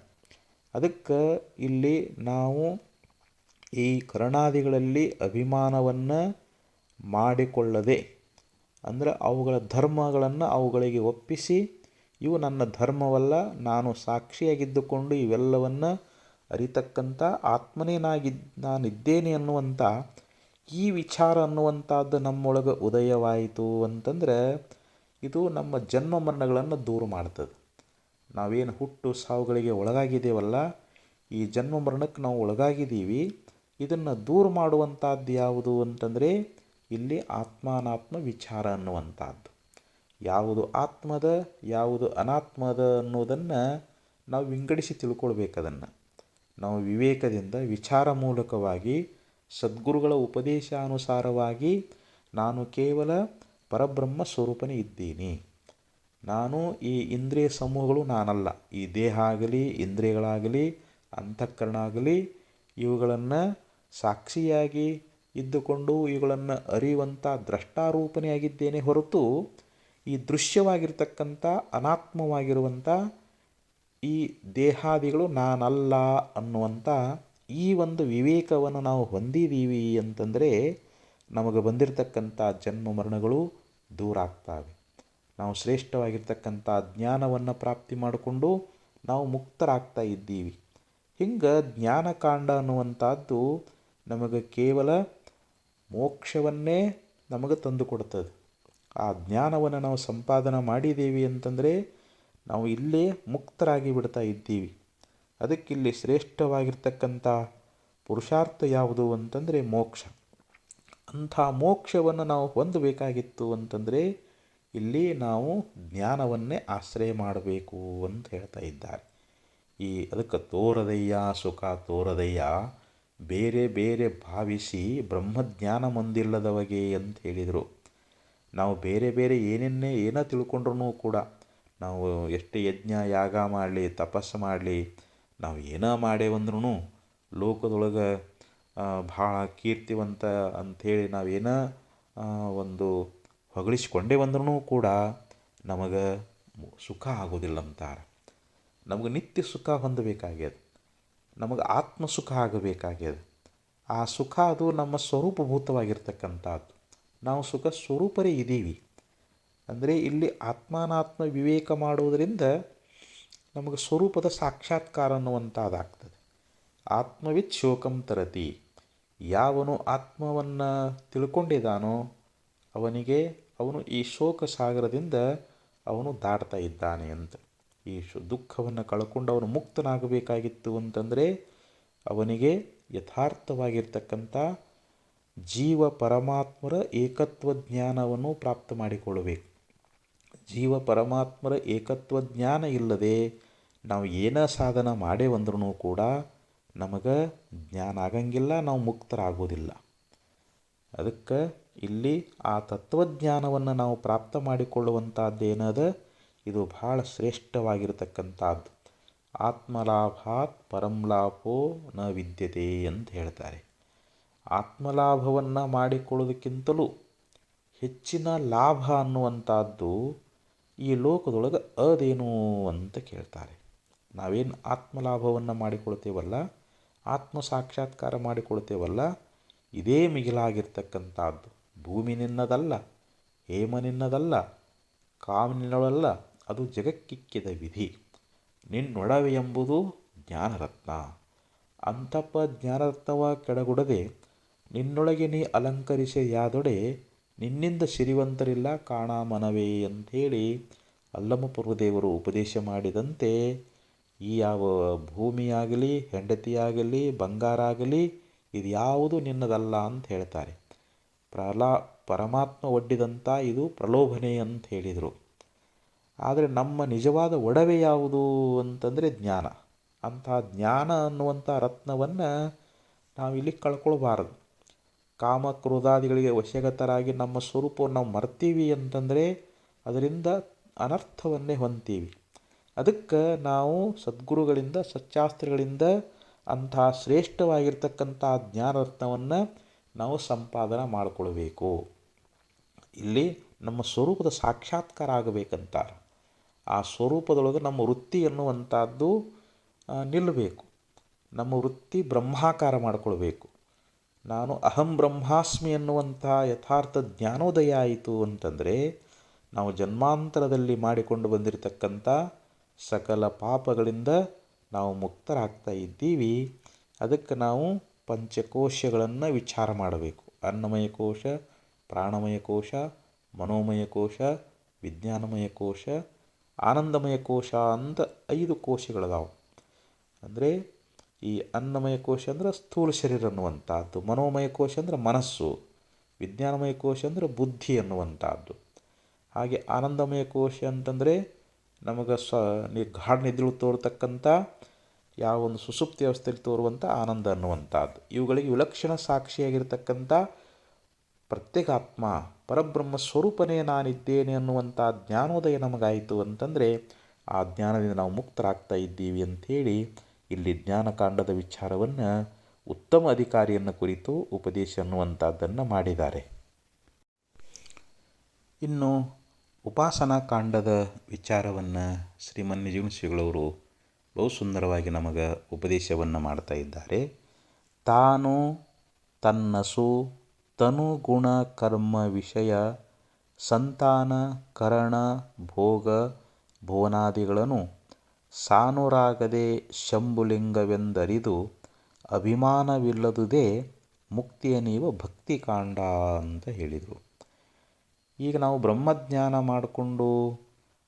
ಅದಕ್ಕೆ ಇಲ್ಲಿ ನಾವು ಈ ಕರ್ಣಾದಿಗಳಲ್ಲಿ ಅಭಿಮಾನವನ್ನು ಮಾಡಿಕೊಳ್ಳದೆ, ಅಂದರೆ ಅವುಗಳ ಧರ್ಮಗಳನ್ನು ಅವುಗಳಿಗೆ ಒಪ್ಪಿಸಿ ಇವು ನನ್ನ ಧರ್ಮವಲ್ಲ, ನಾನು ಸಾಕ್ಷಿಯಾಗಿದ್ದುಕೊಂಡು ಇವೆಲ್ಲವನ್ನು ಅರಿತಕ್ಕಂಥ ಆತ್ಮನೇ ನಾನಿದ್ದೇನೆ ಅನ್ನುವಂಥ ಈ ವಿಚಾರ ಅನ್ನುವಂಥದ್ದು ನಮ್ಮೊಳಗೆ ಉದಯವಾಯಿತು ಅಂತಂದರೆ ಇದು ನಮ್ಮ ಜನ್ಮ ಮರಣಗಳನ್ನು ದೂರ ಮಾಡ್ತದೆ. ನಾವೇನು ಹುಟ್ಟು ಸಾವುಗಳಿಗೆ ಒಳಗಾಗಿದ್ದೇವಲ್ಲ, ಈ ಜನ್ಮ ಮರಣಕ್ಕೆ ನಾವು ಒಳಗಾಗಿದ್ದೀವಿ. ಇದನ್ನು ದೂರ ಮಾಡುವಂಥದ್ದು ಯಾವುದು ಅಂತಂದರೆ ಇಲ್ಲಿ ಆತ್ಮಾನಾತ್ಮ ವಿಚಾರ ಅನ್ನುವಂಥದ್ದು. ಯಾವುದು ಆತ್ಮದ ಯಾವುದು ಅನಾತ್ಮದ ಅನ್ನೋದನ್ನು ನಾವು ವಿಂಗಡಿಸಿ ತಿಳ್ಕೊಳ್ಬೇಕದನ್ನು. ನಾವು ವಿವೇಕದಿಂದ ವಿಚಾರ ಮೂಲಕವಾಗಿ ಸದ್ಗುರುಗಳ ಉಪದೇಶಾನುಸಾರವಾಗಿ ನಾನು ಕೇವಲ ಪರಬ್ರಹ್ಮ ಸ್ವರೂಪನೇ ಇದ್ದೀನಿ, ನಾನು ಈ ಇಂದ್ರಿಯ ಸಮೂಹಗಳು ನಾನಲ್ಲ, ಈ ದೇಹ ಆಗಲಿ ಇಂದ್ರಿಯಗಳಾಗಲಿ ಅಂತಃಕರಣ ಆಗಲಿ ಇವುಗಳನ್ನು ಸಾಕ್ಷಿಯಾಗಿ ಇದ್ದುಕೊಂಡು ಇವುಗಳನ್ನು ಅರಿಯುವಂಥ ದ್ರಷ್ಟಾರೂಪನೇ ಆಗಿದ್ದೇನೆ ಹೊರತು ಈ ದೃಶ್ಯವಾಗಿರ್ತಕ್ಕಂಥ ಅನಾತ್ಮವಾಗಿರುವಂಥ ಈ ದೇಹಾದಿಗಳು ನಾನಲ್ಲ ಅನ್ನುವಂಥ ಈ ಒಂದು ವಿವೇಕವನ್ನು ನಾವು ಹೊಂದಿದ್ದೀವಿ ಅಂತಂದರೆ ನಮಗೆ ಬಂದಿರತಕ್ಕಂಥ ಜನ್ಮ ಮರಣಗಳು ದೂರ ಆಗ್ತವೆ. ನಾವು ಶ್ರೇಷ್ಠವಾಗಿರ್ತಕ್ಕಂಥ ಜ್ಞಾನವನ್ನು ಪ್ರಾಪ್ತಿ ಮಾಡಿಕೊಂಡು ನಾವು ಮುಕ್ತರಾಗ್ತಾ ಇದ್ದೀವಿ. ಹಿಂಗೆ ಜ್ಞಾನಕಾಂಡ ಅನ್ನುವಂಥದ್ದು ನಮಗೆ ಕೇವಲ ಮೋಕ್ಷವನ್ನೇ ನಮಗೆ ತಂದು ಕೊಡ್ತದೆ. ಆ ಜ್ಞಾನವನ್ನು ನಾವು ಸಂಪಾದನೆ ಮಾಡಿದ್ದೀವಿ ಅಂತಂದರೆ ನಾವು ಇಲ್ಲೇ ಮುಕ್ತರಾಗಿ ಬಿಡ್ತಾ ಇದ್ದೀವಿ. ಅದಕ್ಕಿಲ್ಲಿ ಶ್ರೇಷ್ಠವಾಗಿರ್ತಕ್ಕಂಥ ಪುರುಷಾರ್ಥ ಯಾವುದು ಅಂತಂದರೆ ಮೋಕ್ಷ. ಅಂಥ ಮೋಕ್ಷವನ್ನು ನಾವು ಹೊಂದಬೇಕಾಗಿತ್ತು ಅಂತಂದರೆ ಇಲ್ಲಿ ನಾವು ಜ್ಞಾನವನ್ನೇ ಆಶ್ರಯ ಮಾಡಬೇಕು ಅಂತ ಹೇಳ್ತಾ ಇದ್ದಾರೆ. ಅದಕ್ಕೆ ತೋರದಯ್ಯ ಸುಖ ತೋರದಯ್ಯ ಬೇರೆ ಬೇರೆ ಭಾವಿಸಿ ಬ್ರಹ್ಮಜ್ಞಾನ ಹೊಂದಿಲ್ಲದವಗೆ ಅಂತ ಹೇಳಿದರು. ನಾವು ಬೇರೆ ಬೇರೆ ಏನೋ ತಿಳ್ಕೊಂಡ್ರೂ ಕೂಡ ನಾವು ಎಷ್ಟೇ ಯಜ್ಞ ಯಾಗ ಮಾಡಲಿ ತಪಸ್ಸು ಮಾಡಲಿ ನಾವು ಏನೋ ಮಾಡೇವಂದ್ರೂ ಲೋಕದೊಳಗೆ ಭಾಳ ಕೀರ್ತಿವಂತ ಅಂಥೇಳಿ ನಾವೇನೋ ಒಂದು ಹೊಗಳಿಸ್ಕೊಂಡೇವಂದ್ರೂ ಕೂಡ ನಮಗೆ ಸುಖ ಆಗೋದಿಲ್ಲ ಅಂತಾರೆ. ನಮಗೆ ನಿತ್ಯ ಸುಖ ಹೊಂದಬೇಕಾಗ್ಯದ, ನಮಗೆ ಆತ್ಮ ಸುಖ ಆಗಬೇಕಾಗ್ಯದ. ಆ ಸುಖ ಅದು ನಮ್ಮ ಸ್ವರೂಪಭೂತವಾಗಿರ್ತಕ್ಕಂಥದ್ದು. ನಾವು ಸುಖ ಸ್ವರೂಪರೇ ಇದ್ದೀವಿ. ಅಂದರೆ ಇಲ್ಲಿ ಆತ್ಮಾನಾತ್ಮ ವಿವೇಕ ಮಾಡುವುದರಿಂದ ನಮಗೆ ಸ್ವರೂಪದ ಸಾಕ್ಷಾತ್ಕಾರ ಅನ್ನುವಂಥದ್ದಾಗ್ತದೆ. ಆತ್ಮವಿತ್ ಶೋಕಂ ತರತಿ. ಯಾವನು ಆತ್ಮವನ್ನು ತಿಳ್ಕೊಂಡಿದ್ದಾನೋ ಅವನು ಈ ಶೋಕ ಸಾಗರದಿಂದ ಅವನು ದಾಟ್ತಾ ಇದ್ದಾನೆ ಅಂತ. ಈ ದುಃಖವನ್ನು ಕಳ್ಕೊಂಡು ಅವನು ಮುಕ್ತನಾಗಬೇಕಾಗಿತ್ತು ಅಂತಂದರೆ ಅವನಿಗೆ ಯಥಾರ್ಥವಾಗಿರ್ತಕ್ಕಂಥ ಜೀವ ಪರಮಾತ್ಮರ ಏಕತ್ವ ಜ್ಞಾನವನ್ನು ಪ್ರಾಪ್ತ ಮಾಡಿಕೊಳ್ಳಬೇಕು. ಜೀವ ಪರಮಾತ್ಮರ ಏಕತ್ವ ಜ್ಞಾನ ಇಲ್ಲದೆ ನಾವು ಏನ ಸಾಧನ ಮಾಡೇವಂದ್ರೂ ಕೂಡ ನಮಗೆ ಜ್ಞಾನ ಆಗಂಗಿಲ್ಲ, ನಾವು ಮುಕ್ತರಾಗೋದಿಲ್ಲ. ಅದಕ್ಕೆ ಇಲ್ಲಿ ಆ ತತ್ವಜ್ಞಾನವನ್ನು ನಾವು ಪ್ರಾಪ್ತ ಮಾಡಿಕೊಳ್ಳುವಂಥದ್ದೇನದ, ಇದು ಬಹಳ ಶ್ರೇಷ್ಠವಾಗಿರತಕ್ಕಂಥದ್ದು. ಆತ್ಮಲಾಭಾತ್ ಪರಂಲಾಭೋ ನ ವಿದ್ಯತೆ ಅಂತ ಹೇಳ್ತಾರೆ. ಆತ್ಮಲಾಭವನ್ನು ಮಾಡಿಕೊಳ್ಳೋದಕ್ಕಿಂತಲೂ ಹೆಚ್ಚಿನ ಲಾಭ ಅನ್ನುವಂಥದ್ದು ಈ ಲೋಕದೊಳಗೆ ಅದೇನು ಅಂತ ಕೇಳ್ತಾರೆ. ನಾವೇನು ಆತ್ಮಲಾಭವನ್ನು ಮಾಡಿಕೊಳ್ತೇವಲ್ಲ, ಆತ್ಮ ಸಾಕ್ಷಾತ್ಕಾರ ಮಾಡಿಕೊಳ್ತೇವಲ್ಲ, ಇದೇ ಮಿಗಿಲಾಗಿರ್ತಕ್ಕಂಥದ್ದು. ಭೂಮಿ ನಿನ್ನದಲ್ಲ, ಹೇಮ ನಿನ್ನದಲ್ಲ, ಕಾಮಿನೊಳಲ್ಲ, ಅದು ಜಗಕ್ಕಿಕ್ಕಿದ ವಿಧಿ. ನಿನ್ನೊಡವೆ ಎಂಬುದು ಜ್ಞಾನರತ್ನ. ಅಂತಪ್ಪ ಜ್ಞಾನರತ್ನವ ಕೆಡಗುಡದೆ ನಿನ್ನೊಳಗೆ ನೀ ಅಲಂಕರಿಸಿಯಾದೊಡೆ ನಿನ್ನಿಂದ ಸಿರಿವಂತರಿಲ್ಲ ಕಾಣ ಮನವೇ ಅಂಥೇಳಿ ಅಲ್ಲಮಪುರದೇವರು ಉಪದೇಶ ಮಾಡಿದಂತೆ ಈ ಯಾವ ಭೂಮಿಯಾಗಲಿ, ಹೆಂಡತಿಯಾಗಲಿ, ಬಂಗಾರ ಆಗಲಿ ಇದು ಯಾವುದು ನಿನ್ನದಲ್ಲ ಅಂತ ಹೇಳ್ತಾರೆ. ಪರಮಾತ್ಮ ಒಡ್ಡಿದಂಥ ಇದು ಪ್ರಲೋಭನೆ ಅಂತ ಹೇಳಿದರು. ಆದರೆ ನಮ್ಮ ನಿಜವಾದ ಒಡವೆ ಯಾವುದು ಅಂತಂದರೆ ಜ್ಞಾನ. ಅಂಥ ಜ್ಞಾನ ಅನ್ನುವಂಥ ರತ್ನವನ್ನು ನಾವಿಲ್ಲಿ ಕಳ್ಕೊಳ್ಬಾರದು. ಕಾಮ ಕ್ರೋಧಾದಿಗಳಿಗೆ ವಶಗತರಾಗಿ ನಮ್ಮ ಸ್ವರೂಪವನ್ನು ನಾವು ಮರ್ತೀವಿ ಅಂತಂದರೆ ಅದರಿಂದ ಅನರ್ಥವನ್ನೇ ಹೊಂತೀವಿ. ಅದಕ್ಕೆ ನಾವು ಸದ್ಗುರುಗಳಿಂದ, ಸಚ್ಚಾಸ್ತ್ರಗಳಿಂದ ಅಂಥ ಶ್ರೇಷ್ಠವಾಗಿರ್ತಕ್ಕಂಥ ಜ್ಞಾನರತ್ನವನ್ನು ನಾವು ಸಂಪಾದನೆ ಮಾಡಿಕೊಳ್ಬೇಕು. ಇಲ್ಲಿ ನಮ್ಮ ಸ್ವರೂಪದ ಸಾಕ್ಷಾತ್ಕಾರ ಆಗಬೇಕಂತಾರೆ. ಆ ಸ್ವರೂಪದೊಳಗೆ ನಮ್ಮ ವೃತ್ತಿ ಎನ್ನುವಂಥದ್ದು ನಿಲ್ಲಬೇಕು. ನಮ್ಮ ವೃತ್ತಿ ಬ್ರಹ್ಮಾಕಾರ ಮಾಡಿಕೊಳ್ಬೇಕು. ನಾನು ಅಹಂ ಬ್ರಹ್ಮಾಸ್ಮಿ ಎನ್ನುವಂಥ ಯಥಾರ್ಥ ಜ್ಞಾನೋದಯ ಆಯಿತು ಅಂತಂದರೆ ನಾವು ಜನ್ಮಾಂತರದಲ್ಲಿ ಮಾಡಿಕೊಂಡು ಬಂದಿರತಕ್ಕಂಥ ಸಕಲ ಪಾಪಗಳಿಂದ ನಾವು ಮುಕ್ತರಾಗ್ತಾ ಇದ್ದೀವಿ. ಅದಕ್ಕೆ ನಾವು ಪಂಚಕೋಶಗಳನ್ನು ವಿಚಾರ ಮಾಡಬೇಕು. ಅನ್ನಮಯ ಕೋಶ, ಪ್ರಾಣಮಯ ಕೋಶ, ಮನೋಮಯ ಕೋಶ, ವಿಜ್ಞಾನಮಯ ಕೋಶ, ಆನಂದಮಯ ಕೋಶ ಅಂತ 5 ಕೋಶಗಳದಾವು. ಅಂದರೆ ಈ ಅನ್ನಮಯ ಕೋಶ ಅಂದ್ರೆ ಸ್ಥೂಲ ಶರೀರ ಅನ್ನುವಂಥದ್ದು, ಮನೋಮಯ ಕೋಶ ಅಂದ್ರೆ ಮನಸ್ಸು, ವಿಜ್ಞಾನಮಯ ಕೋಶ ಅಂದ್ರೆ ಬುದ್ಧಿ ಅನ್ನುವಂಥದ್ದು. ಹಾಗೆ ಆನಂದಮಯ ಕೋಶ ಅಂತಂದರೆ ನಮಗೆ ಗಾಢ ನಿದ್ರೆಗಳು ತೋರ್ತಕ್ಕಂಥ ಯಾವ ಒಂದು ಸುಸುಪ್ತಿ ವ್ಯವಸ್ಥೆಯಲ್ಲಿ ತೋರುವಂಥ ಆನಂದ ಅನ್ನುವಂಥದ್ದು. ಇವುಗಳಿಗೆ ವಿಲಕ್ಷಣ ಸಾಕ್ಷಿಯಾಗಿರ್ತಕ್ಕಂಥ ಪ್ರತ್ಯೇಕಾತ್ಮ ಪರಬ್ರಹ್ಮ ಸ್ವರೂಪನೇ ನಾನಿದ್ದೇನೆ ಅನ್ನುವಂಥ ಜ್ಞಾನೋದಯ ನಮಗಾಯಿತು ಅಂತಂದರೆ ಆ ಜ್ಞಾನದಿಂದ ನಾವು ಮುಕ್ತರಾಗ್ತಾ ಇದ್ದೀವಿ ಅಂಥೇಳಿ ಇಲ್ಲಿ ಜ್ಞಾನಕಾಂಡದ ವಿಚಾರವನ್ನು ಉತ್ತಮ ಅಧಿಕಾರಿಯನ್ನು ಕುರಿತು ಉಪದೇಶ ಅನ್ನುವಂಥದ್ದನ್ನು ಮಾಡಿದ್ದಾರೆ. ಇನ್ನು ಉಪಾಸನಾ ಕಾಂಡದ ವಿಚಾರವನ್ನು ಶ್ರೀಮನ್ನಿಜುಣಸಿಗಳವರು ಬಹು ಸುಂದರವಾಗಿ ನಮಗೆ ಉಪದೇಶವನ್ನು ಮಾಡ್ತಾ ಇದ್ದಾರೆ. ತಾನು ತನ್ನಸು ತನು ಗುಣ ಕರ್ಮ ವಿಷಯ ಸಂತಾನ ಕರಣ ಭೋಗ ಭುವನಾದಿಗಳನ್ನು ಸಾನುರಾಗದೆ ಶಂಭುಲಿಂಗವೆಂದರಿದು ಅಭಿಮಾನವಿಲ್ಲದುದೇ ಮುಕ್ತಿಯ ನೀವು ಭಕ್ತಿ ಕಾಂಡ ಅಂತ ಹೇಳಿದರು. ಈಗ ನಾವು ಬ್ರಹ್ಮಜ್ಞಾನ ಮಾಡಿಕೊಂಡು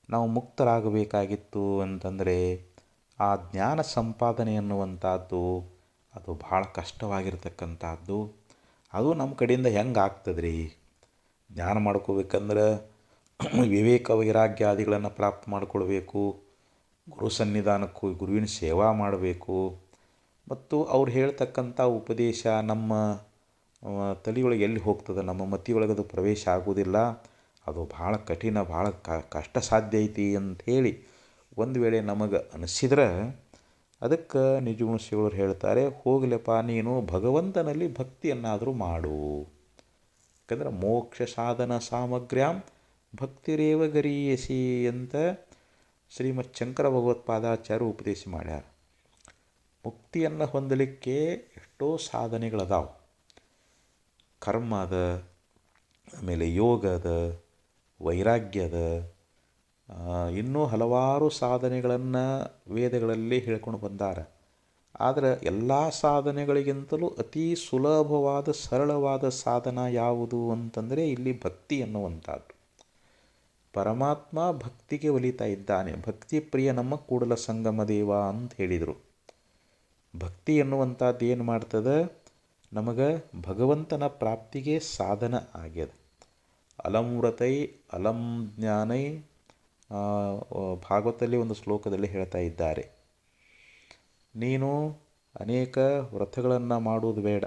ನಾವು ಮುಕ್ತರಾಗಬೇಕಾಗಿತ್ತು ಅಂತಂದರೆ ಆ ಜ್ಞಾನ ಸಂಪಾದನೆ ಎನ್ನುವಂಥದ್ದು ಅದು ಭಾಳ ಕಷ್ಟವಾಗಿರ್ತಕ್ಕಂಥದ್ದು. ಅದು ನಮ್ಮ ಕಡೆಯಿಂದ ಹೆಂಗೆ ಆಗ್ತದೆ ರೀ? ಜ್ಞಾನ ಮಾಡ್ಕೋಬೇಕಂದ್ರೆ ವಿವೇಕ ವೈರಾಗ್ಯಾದಿಗಳನ್ನು ಪ್ರಾಪ್ತ ಮಾಡಿಕೊಳ್ಬೇಕು, ಗುರು ಸನ್ನಿಧಾನಕ್ಕೆ ಹೋಗಿ ಗುರುವಿನ ಸೇವಾ ಮಾಡಬೇಕು, ಮತ್ತು ಅವ್ರು ಹೇಳ್ತಕ್ಕಂಥ ಉಪದೇಶ ನಮ್ಮ ತಲೆಯೊಳಗೆ ಎಲ್ಲಿ ಹೋಗ್ತದೆ, ನಮ್ಮ ಮತಿಯೊಳಗದು ಪ್ರವೇಶ ಆಗೋದಿಲ್ಲ, ಅದು ಭಾಳ ಕಠಿಣ, ಭಾಳ ಕಷ್ಟ ಸಾಧ್ಯ ಐತಿ ಅಂಥೇಳಿ ಒಂದು ವೇಳೆ ನಮಗೆ ಅನಿಸಿದ್ರೆ ಅದಕ್ಕೆ ನಿಜಗುಣಸಿಗಳು ಹೇಳ್ತಾರೆ, ಹೋಗಲಪ್ಪ ನೀನು ಭಗವಂತನಲ್ಲಿ ಭಕ್ತಿಯನ್ನಾದರೂ ಮಾಡು. ಯಾಕಂದ್ರೆ ಮೋಕ್ಷ ಸಾಧನ ಸಾಮಗ್ರ್ಯಾಂ ಭಕ್ತಿರೇವ ಗರೀಯಸಿ ಅಂತ ಶ್ರೀಮತ್ ಶಂಕರ ಭಗವತ್ಪಾದಾಚಾರ್ಯ ಉಪದೇಶ ಮಾಡ್ಯಾರ. ಮುಕ್ತಿಯನ್ನು ಹೊಂದಲಿಕ್ಕೆ ಎಷ್ಟೋ ಸಾಧನೆಗಳದಾವು. ಕರ್ಮ ಅದ, ಆಮೇಲೆ ಯೋಗ ಅದ, ವೈರಾಗ್ಯ ಅದ, ಇನ್ನೂ ಹಲವಾರು ಸಾಧನೆಗಳನ್ನು ವೇದಗಳಲ್ಲಿ ಹೇಳ್ಕೊಂಡು ಬಂದಾರ. ಆದರೆ ಎಲ್ಲ ಸಾಧನೆಗಳಿಗಿಂತಲೂ ಅತಿ ಸುಲಭವಾದ ಸರಳವಾದ ಸಾಧನ ಯಾವುದು ಅಂತಂದರೆ ಇಲ್ಲಿ ಭಕ್ತಿ ಎನ್ನುವಂಥದ್ದು. ಪರಮಾತ್ಮ ಭಕ್ತಿಗೆ ಒಲಿತಾ ಇದ್ದಾನೆ. ಭಕ್ತಿ ಪ್ರಿಯ ನಮ್ಮ ಕೂಡಲ ಸಂಗಮ ದೇವ ಅಂತ ಹೇಳಿದರು. ಭಕ್ತಿ ಎನ್ನುವಂಥದ್ದು ಏನು ಮಾಡ್ತದೆ, ನಮಗೆ ಭಗವಂತನ ಪ್ರಾಪ್ತಿಗೆ ಸಾಧನ ಆಗ್ಯದ. ಅಲಂ ವ್ರತೈ ಅಲಂ ಜ್ಞಾನೈ ಭಾಗವತದಲ್ಲಿ ಒಂದು ಶ್ಲೋಕದಲ್ಲಿ ಹೇಳ್ತಾ ಇದ್ದಾರೆ. ನೀನು ಅನೇಕ ವ್ರತಗಳನ್ನು ಮಾಡುವುದು ಬೇಡ.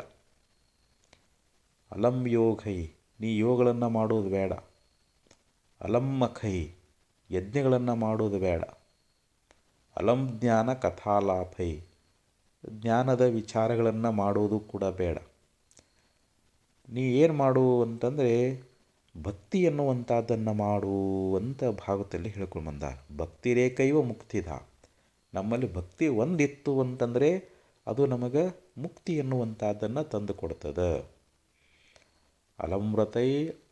ಅಲಂ ಯೋಗೈ, ನೀ ಯೋಗಗಳನ್ನು ಮಾಡುವುದು ಬೇಡ. ಅಲಮ್ಮಖೈ, ಯಜ್ಞಗಳನ್ನು ಮಾಡುವುದು ಬೇಡ. ಅಲಂ ಜ್ಞಾನ ಕಥಾಲಾಪೈ, ಜ್ಞಾನದ ವಿಚಾರಗಳನ್ನು ಮಾಡುವುದು ಕೂಡ ಬೇಡ. ನೀ ಏನು ಮಾಡು ಅಂತಂದರೆ ಭಕ್ತಿ ಎನ್ನುವಂಥದ್ದನ್ನು ಮಾಡು ಅಂತ ಭಾಗವತದಲ್ಲಿ ಹೇಳ್ಕೊಂಡು ಬಂದಾರ. ಭಕ್ತಿ ರೇಖೈವ ಮುಕ್ತಿದ, ನಮ್ಮಲ್ಲಿ ಭಕ್ತಿ ಒಂದಿತ್ತು ಅಂತಂದರೆ ಅದು ನಮಗೆ ಮುಕ್ತಿ ಎನ್ನುವಂಥದ್ದನ್ನು ತಂದು ಕೊಡ್ತದೆ. ಅಲಂ ವ್ರತೈ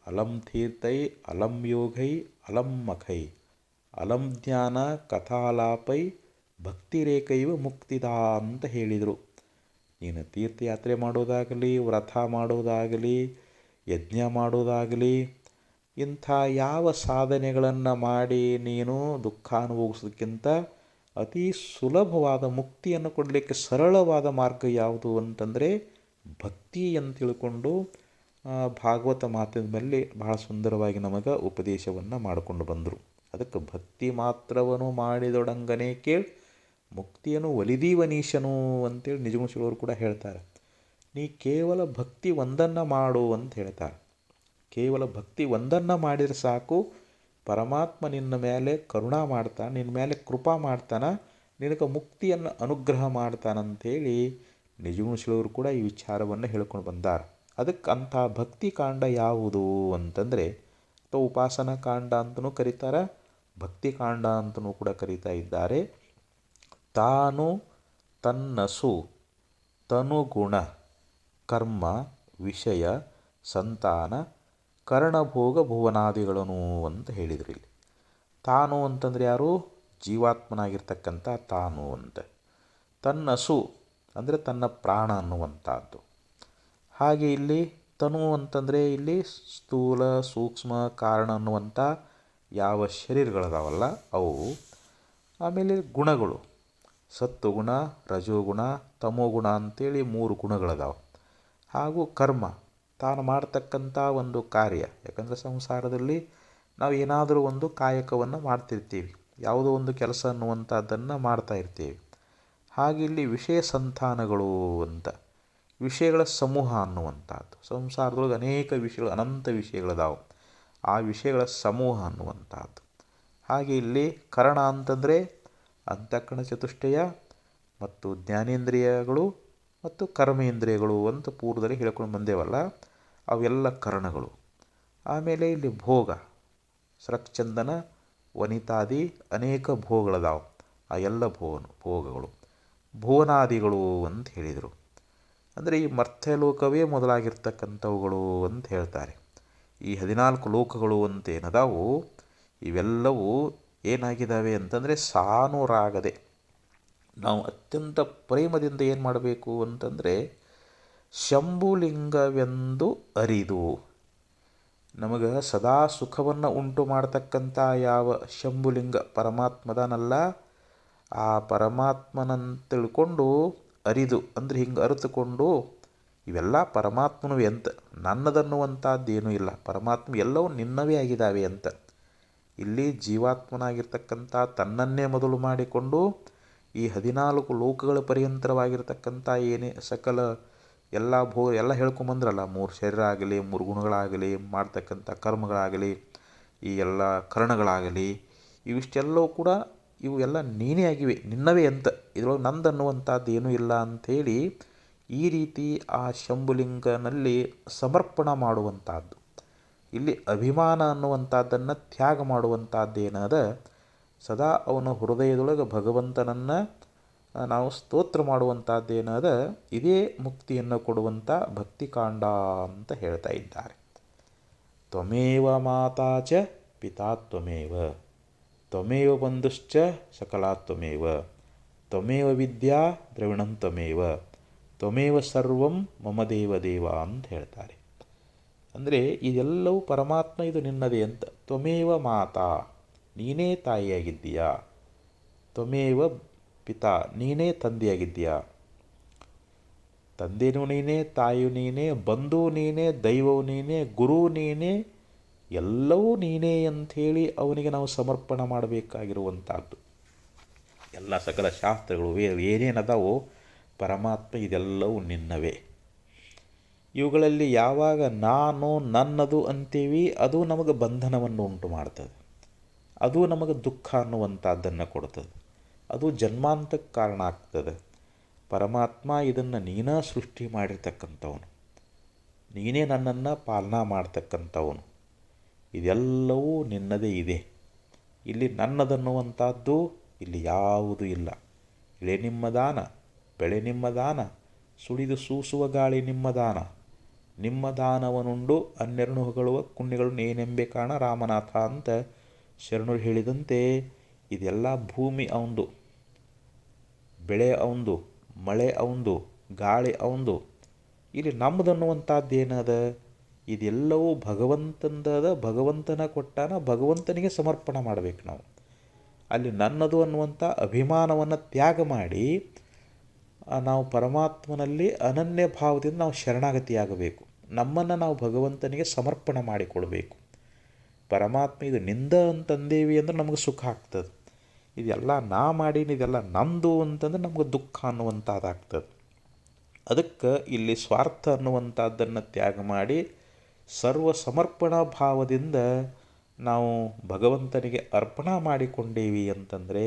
ಅಲಂ ತೀರ್ಥೈ ಅಲಂ ಯೋಗೈ ಅಲಂ ಮಖೈ ಅಲಂ ಜ್ಞಾನ ಕಥಾಲಾಪೈ ಭಕ್ತಿ ರೇಖೈವ ಮುಕ್ತಿದ ಅಂತ ಹೇಳಿದರು. ನೀನು ತೀರ್ಥಯಾತ್ರೆ ಮಾಡೋದಾಗಲಿ, ವ್ರತ ಮಾಡೋದಾಗಲಿ, ಯಜ್ಞ ಮಾಡೋದಾಗಲಿ, ಇಂಥ ಯಾವ ಸಾಧನೆಗಳನ್ನು ಮಾಡಿ ನೀನು ದುಃಖ ಅನುಭವಿಸೋದಕ್ಕಿಂತ ಅತಿ ಸುಲಭವಾದ ಮುಕ್ತಿಯನ್ನು ಕೊಡಲಿಕ್ಕೆ ಸರಳವಾದ ಮಾರ್ಗ ಯಾವುದು ಅಂತಂದರೆ ಭಕ್ತಿ ಅಂತ ತಿಳ್ಕೊಂಡು ಭಾಗವತ ಮಾತಿನ ಮೇಲೆ ಬಹಳ ಸುಂದರವಾಗಿ ನಮಗೆ ಉಪದೇಶವನ್ನು ಮಾಡಿಕೊಂಡು ಬಂದರು. ಅದಕ್ಕೆ ಭಕ್ತಿ ಮಾತ್ರವನ್ನು ಮಾಡಿದೊಡಂಗನೆ ಕೇಳಿ ಮುಕ್ತಿಯನ್ನು ಒಲಿದೀವನೀಶನು ಅಂತೇಳಿ ನಿಜಗುಣಶೀಲವರು ಕೂಡ ಹೇಳ್ತಾರೆ. ನೀ ಕೇವಲ ಭಕ್ತಿ ಒಂದನ್ನು ಮಾಡು ಅಂತ ಹೇಳ್ತಾರೆ. ಕೇವಲ ಭಕ್ತಿ ಒಂದನ್ನು ಮಾಡಿದರೆ ಸಾಕು, ಪರಮಾತ್ಮ ನಿನ್ನ ಮೇಲೆ ಕರುಣಾ ಮಾಡ್ತಾನೆ, ನಿನ್ನ ಮೇಲೆ ಕೃಪಾ ಮಾಡ್ತಾನೆ, ನಿನಗೆ ಮುಕ್ತಿಯನ್ನು ಅನುಗ್ರಹ ಮಾಡ್ತಾನಂಥೇಳಿ ನಿಜಗುಣಶೀಲವರು ಕೂಡ ಈ ವಿಚಾರವನ್ನು ಹೇಳ್ಕೊಂಡು ಬಂದಾರೆ. ಅದಕ್ಕೆ ಅಂಥ ಭಕ್ತಿ ಕಾಂಡ ಯಾವುದು ಅಂತಂದರೆ ಅಥವಾ ಉಪಾಸನಾ ಕಾಂಡ ಅಂತಲೂ ಕರೀತಾರೆ, ಭಕ್ತಿ ಕಾಂಡ ಅಂತಲೂ ಕೂಡ ಕರೀತಾ ಇದ್ದಾರೆ. ತಾನು ತನ್ನಸು ತನುಗುಣ ಕರ್ಮ ವಿಷಯ ಸಂತಾನ ಕರ್ಣಭೋಗ ಭುವನಾದಿಗಳನ್ನು ಅಂತ ಹೇಳಿದ್ರು. ಇಲ್ಲಿ ತಾನು ಅಂತಂದರೆ ಯಾರು? ಜೀವಾತ್ಮನಾಗಿರ್ತಕ್ಕಂಥ ತಾನು ಅಂತ. ತನ್ನಸು ಅಂದರೆ ತನ್ನ ಪ್ರಾಣ ಅನ್ನುವಂಥದ್ದು. ಹಾಗೆ ಇಲ್ಲಿ ತನು ಅಂತಂದರೆ ಇಲ್ಲಿ ಸ್ಥೂಲ ಸೂಕ್ಷ್ಮ ಕಾರಣ ಅನ್ನುವಂಥ ಯಾವ ಶರೀರಗಳದಾವಲ್ಲ ಅವು. ಆಮೇಲೆ ಗುಣಗಳು ಸತ್ವಗುಣ, ರಜೋಗುಣ, ತಮೋಗುಣ ಅಂತೇಳಿ 3 ಗುಣಗಳದಾವೆ. ಹಾಗೂ ಕರ್ಮ, ತಾನು ಮಾಡ್ತಕ್ಕಂಥ ಒಂದು ಕಾರ್ಯ. ಯಾಕಂದರೆ ಸಂಸಾರದಲ್ಲಿ ನಾವು ಏನಾದರೂ ಒಂದು ಕಾಯಕವನ್ನು ಮಾಡ್ತಿರ್ತೀವಿ, ಯಾವುದೋ ಒಂದು ಕೆಲಸ ಅನ್ನುವಂಥದ್ದನ್ನು ಮಾಡ್ತಾ ಇರ್ತೀವಿ. ಹಾಗೆ ಇಲ್ಲಿ ವಿಷಯ ಸಂತಾನಗಳು ಅಂತ, ವಿಷಯಗಳ ಸಮೂಹ ಅನ್ನುವಂಥದ್ದು. ಸಂಸಾರದೊಳಗೆ ಅನೇಕ ವಿಷಯಗಳು, ಅನಂತ ವಿಷಯಗಳದಾವೆ, ಆ ವಿಷಯಗಳ ಸಮೂಹ ಅನ್ನುವಂಥದ್ದು. ಹಾಗೆ ಇಲ್ಲಿ ಕರಣ ಅಂತಂದರೆ ಅಂತಃಕರಣ ಚತುಷ್ಟಯ ಮತ್ತು ಜ್ಞಾನೇಂದ್ರಿಯಗಳು ಮತ್ತು ಕರ್ಮೇಂದ್ರಿಯಗಳು ಅಂತ ಪೂರ್ವದಲ್ಲಿ ಹೇಳ್ಕೊಂಡು ಬಂದೇವಲ್ಲ, ಅವೆಲ್ಲ ಕರಣಗಳು. ಆಮೇಲೆ ಇಲ್ಲಿ ಭೋಗ, ಸರಕ್ಚಂದನ ವನಿತಾದಿ ಅನೇಕ ಭೋಗಗಳದಾವೆ, ಆ ಎಲ್ಲ ಭೋಗಗಳು ಭುವನಾದಿಗಳು ಅಂತ ಹೇಳಿದರು. ಅಂದರೆ ಈ ಮರ್ತ್ಯಲೋಕವೇ ಮೊದಲಾಗಿರ್ತಕ್ಕಂಥವುಗಳು ಅಂತ ಹೇಳ್ತಾರೆ. ಈ 14 ಲೋಕಗಳು ಅಂತ ಏನದಾವು ಇವೆಲ್ಲವೂ ಏನಾಗಿದ್ದಾವೆ ಅಂತಂದರೆ ಸಾನುರಾಗದೆ ನಾವು ಅತ್ಯಂತ ಪ್ರೇಮದಿಂದ ಏನು ಮಾಡಬೇಕು ಅಂತಂದರೆ ಶಂಭುಲಿಂಗವೆಂದು ಅರಿದು, ನಮಗೆ ಸದಾ ಸುಖವನ್ನು ಉಂಟು ಮಾಡ್ತಕ್ಕಂಥ ಯಾವ ಶಂಭುಲಿಂಗ ಪರಮಾತ್ಮದನಲ್ಲ, ಆ ಪರಮಾತ್ಮನಂತ ತಿಳ್ಕೊಂಡು ಅರಿದು ಅಂದರೆ ಹಿಂಗೆ ಅರಿತುಕೊಂಡು ಇವೆಲ್ಲ ಪರಮಾತ್ಮನವೇ ಅಂತ, ನನ್ನದನ್ನುವಂಥದ್ದೇನೂ ಇಲ್ಲ, ಪರಮಾತ್ಮ ಎಲ್ಲವೂ ನಿನ್ನವೇ ಆಗಿದ್ದಾವೆ ಅಂತ. ಇಲ್ಲಿ ಜೀವಾತ್ಮನಾಗಿರ್ತಕ್ಕಂಥ ತನ್ನನ್ನೇ ಮೊದಲು ಮಾಡಿಕೊಂಡು ಈ 14 ಲೋಕಗಳ ಪರ್ಯಂತರವಾಗಿರ್ತಕ್ಕಂಥ ಏನೇ ಸಕಲ ಎಲ್ಲ ಹೇಳ್ಕೊಂಬಂದ್ರಲ್ಲ, 3 ಶರೀರ ಆಗಲಿ, 3 ಗುಣಗಳಾಗಲಿ, ಮಾಡ್ತಕ್ಕಂಥ ಕರ್ಮಗಳಾಗಲಿ, ಈ ಎಲ್ಲ ಕರ್ಣಗಳಾಗಲಿ, ಇವಿಷ್ಟೆಲ್ಲವೂ ಕೂಡ ಇವು ಎಲ್ಲ ನೀನೇ ಆಗಿವೆ, ನಿನ್ನವೇ ಅಂತ, ಇದರೊಳಗೆ ನಂದನ್ನುವಂಥದ್ದು ಏನೂ ಇಲ್ಲ ಅಂಥೇಳಿ ಈ ರೀತಿ ಆ ಶಂಭುಲಿಂಗನಲ್ಲಿ ಸಮರ್ಪಣ ಮಾಡುವಂಥದ್ದು. ಇಲ್ಲಿ ಅಭಿಮಾನ ಅನ್ನುವಂಥದ್ದನ್ನು ತ್ಯಾಗ ಮಾಡುವಂಥದ್ದೇನದ, ಸದಾ ಅವನ ಹೃದಯದೊಳಗೆ ಭಗವಂತನನ್ನು ನಾವು ಸ್ತೋತ್ರ ಮಾಡುವಂಥದ್ದೇನದ, ಇದೇ ಮುಕ್ತಿಯನ್ನು ಕೊಡುವಂಥ ಭಕ್ತಿಕಾಂಡ ಅಂತ ಹೇಳ್ತಾ ಇದ್ದಾರೆ. ತ್ವಮೇವ ಮಾತಾ ಚ ಪಿತಾ ತ್ವಮೇವ, ತ್ವಮೇವ ಬಂಧುಶ್ಚ ಸಕಲಾ ತ್ವಮೇವ, ತ್ವಮೇವ ವಿದ್ಯಾ ದ್ರವಿಣಂ ತ್ವಮೇವ, ತ್ವಮೇವ ಸರ್ವಂ ಮಮ ದೇವ ಅಂತ ಹೇಳ್ತಾರೆ. ಅಂದರೆ ಇದೆಲ್ಲವೂ ಪರಮಾತ್ಮ ಇದು ನಿನ್ನದೇ ಅಂತ. ತ್ವಮೇವ ಮಾತಾ, ನೀನೇ ತಾಯಿಯಾಗಿದ್ದೀಯಾ. ತ್ವಮೇವ ಪಿತಾ, ನೀನೇ ತಂದೆಯಾಗಿದ್ದೀಯಾ. ತಂದೆನೂ ನೀನೇ, ತಾಯಿಯೂ ನೀನೇ, ಬಂಧು ನೀನೇ, ದೈವವು ನೀನೇ, ಗುರು ನೀನೇ, ಎಲ್ಲವೂ ನೀನೇ ಅಂಥೇಳಿ ಅವನಿಗೆ ನಾವು ಸಮರ್ಪಣೆ ಮಾಡಬೇಕಾಗಿರುವಂಥದ್ದು. ಎಲ್ಲ ಸಕಲ ಶಾಸ್ತ್ರಗಳು ಏನೇನದಾವೋ ಪರಮಾತ್ಮ ಇದೆಲ್ಲವೂ ನಿನ್ನವೇ. ಇವುಗಳಲ್ಲಿ ಯಾವಾಗ ನಾನು ನನ್ನದು ಅಂತೀವಿ ಅದು ನಮಗೆ ಬಂಧನವನ್ನು ಉಂಟು ಮಾಡ್ತದೆ, ಅದು ನಮಗೆ ದುಃಖ ಅನ್ನುವಂಥದ್ದನ್ನು ಕೊಡ್ತದೆ, ಅದು ಜನ್ಮಾಂತಕ್ಕೆ ಕಾರಣ ಆಗ್ತದೆ. ಪರಮಾತ್ಮ ಇದನ್ನು ನೀನೇ ಸೃಷ್ಟಿ ಮಾಡಿರ್ತಕ್ಕಂಥವನು, ನೀನೇ ನನ್ನನ್ನು ಪಾಲನಾ ಮಾಡ್ತಕ್ಕಂಥವನು, ಇದೆಲ್ಲವೂ ನಿನ್ನದೇ ಇದೆ. ಇಲ್ಲಿ ನನ್ನದನ್ನುವಂಥದ್ದು ಇಲ್ಲಿ ಯಾವುದೂ ಇಲ್ಲ. ಇಳೆ ನಿಮ್ಮ ದಾನ, ಬೆಳೆ ನಿಮ್ಮ ದಾನ, ಸುಳಿದು ಸೂಸುವ ಗಾಳಿ ನಿಮ್ಮ ದಾನ, ನಿಮ್ಮ ದಾನವನುಂಡು ಹನ್ನೆರಡು ಹೊಗಳುವ ಕುಣ್ಯಗಳನ್ನು ಏನೆಂಬೆ ಕಾಣ ರಾಮನಾಥ ಅಂತ ಶರಣರು ಹೇಳಿದಂತೆ ಇದೆಲ್ಲ ಭೂಮಿ ಅವಂದು, ಬೆಳೆ ಅವಂದು, ಮಳೆ ಅವಂದು, ಗಾಳಿ ಅವಂದು. ಇಲ್ಲಿ ನಮ್ಮದನ್ನುವಂಥದ್ದೇನದ, ಇದೆಲ್ಲವೂ ಭಗವಂತನದ, ಭಗವಂತನ ಕೊಟ್ಟಾನ, ಭಗವಂತನಿಗೆ ಸಮರ್ಪಣೆ ಮಾಡಬೇಕು ನಾವು. ಅಲ್ಲಿ ನನ್ನದು ಅನ್ನುವಂಥ ಅಭಿಮಾನವನ್ನು ತ್ಯಾಗ ಮಾಡಿ ನಾವು ಪರಮಾತ್ಮನಲ್ಲಿ ಅನನ್ಯ ಭಾವದಿಂದ ನಾವು ಶರಣಾಗತಿಯಾಗಬೇಕು. ನಮ್ಮನ್ನು ನಾವು ಭಗವಂತನಿಗೆ ಸಮರ್ಪಣೆ ಮಾಡಿಕೊಳ್ಬೇಕು. ಪರಮಾತ್ಮ ಇದು ನಿಂದ ಅಂತಂದೇವಿ ಅಂದ್ರೆ ನಮಗೆ ಸುಖ ಆಗ್ತದೆ. ಇದೆಲ್ಲ ನಾ ಮಾಡೀನಿ, ಇದೆಲ್ಲ ನಂದು ಅಂತಂದ್ರೆ ನಮ್ಗೆ ದುಃಖ ಅನ್ನುವಂಥದ್ದಾಗ್ತದೆ. ಅದಕ್ಕೆ ಇಲ್ಲಿ ಸ್ವಾರ್ಥ ಅನ್ನುವಂಥದ್ದನ್ನು ತ್ಯಾಗ ಮಾಡಿ ಸರ್ವ ಸಮರ್ಪಣಾ ಭಾವದಿಂದ ನಾವು ಭಗವಂತನಿಗೆ ಅರ್ಪಣೆ ಮಾಡಿಕೊಂಡೇವಿ ಅಂತಂದರೆ,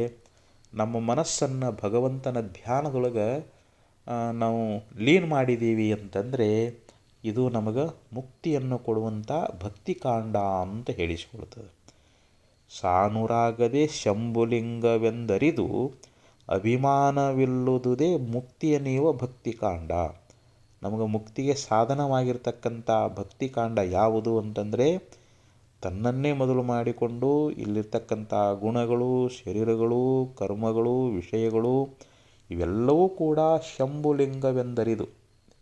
ನಮ್ಮ ಮನಸ್ಸನ್ನು ಭಗವಂತನ ಧ್ಯಾನದೊಳಗೆ ನಾವು ಲೀನ್ ಮಾಡಿದ್ದೀವಿ ಅಂತಂದರೆ ಇದು ನಮಗೆ ಮುಕ್ತಿಯನ್ನು ಕೊಡುವಂಥ ಭಕ್ತಿಕಾಂಡ ಅಂತ ಹೇಳಿಸಿಕೊಳ್ತದೆ. ಸಾನುರಾಗದೆ ಶಂಭುಲಿಂಗವೆಂದರಿದು ಅಭಿಮಾನವಿಲ್ಲುವುದೇ ಮುಕ್ತಿಯ ನೀವ ಭಕ್ತಿಕಾಂಡ. ನಮಗೆ ಮುಕ್ತಿಗೆ ಸಾಧನವಾಗಿರ್ತಕ್ಕಂಥ ಭಕ್ತಿಕಾಂಡ ಯಾವುದು ಅಂತಂದರೆ, ತನ್ನನ್ನೇ ಮೊದಲು ಮಾಡಿಕೊಂಡು ಇಲ್ಲಿರ್ತಕ್ಕಂಥ ಗುಣಗಳು, ಶರೀರಗಳು, ಕರ್ಮಗಳು, ವಿಷಯಗಳು ಇವೆಲ್ಲವೂ ಕೂಡ ಶಂಭುಲಿಂಗವೆಂದರಿದು.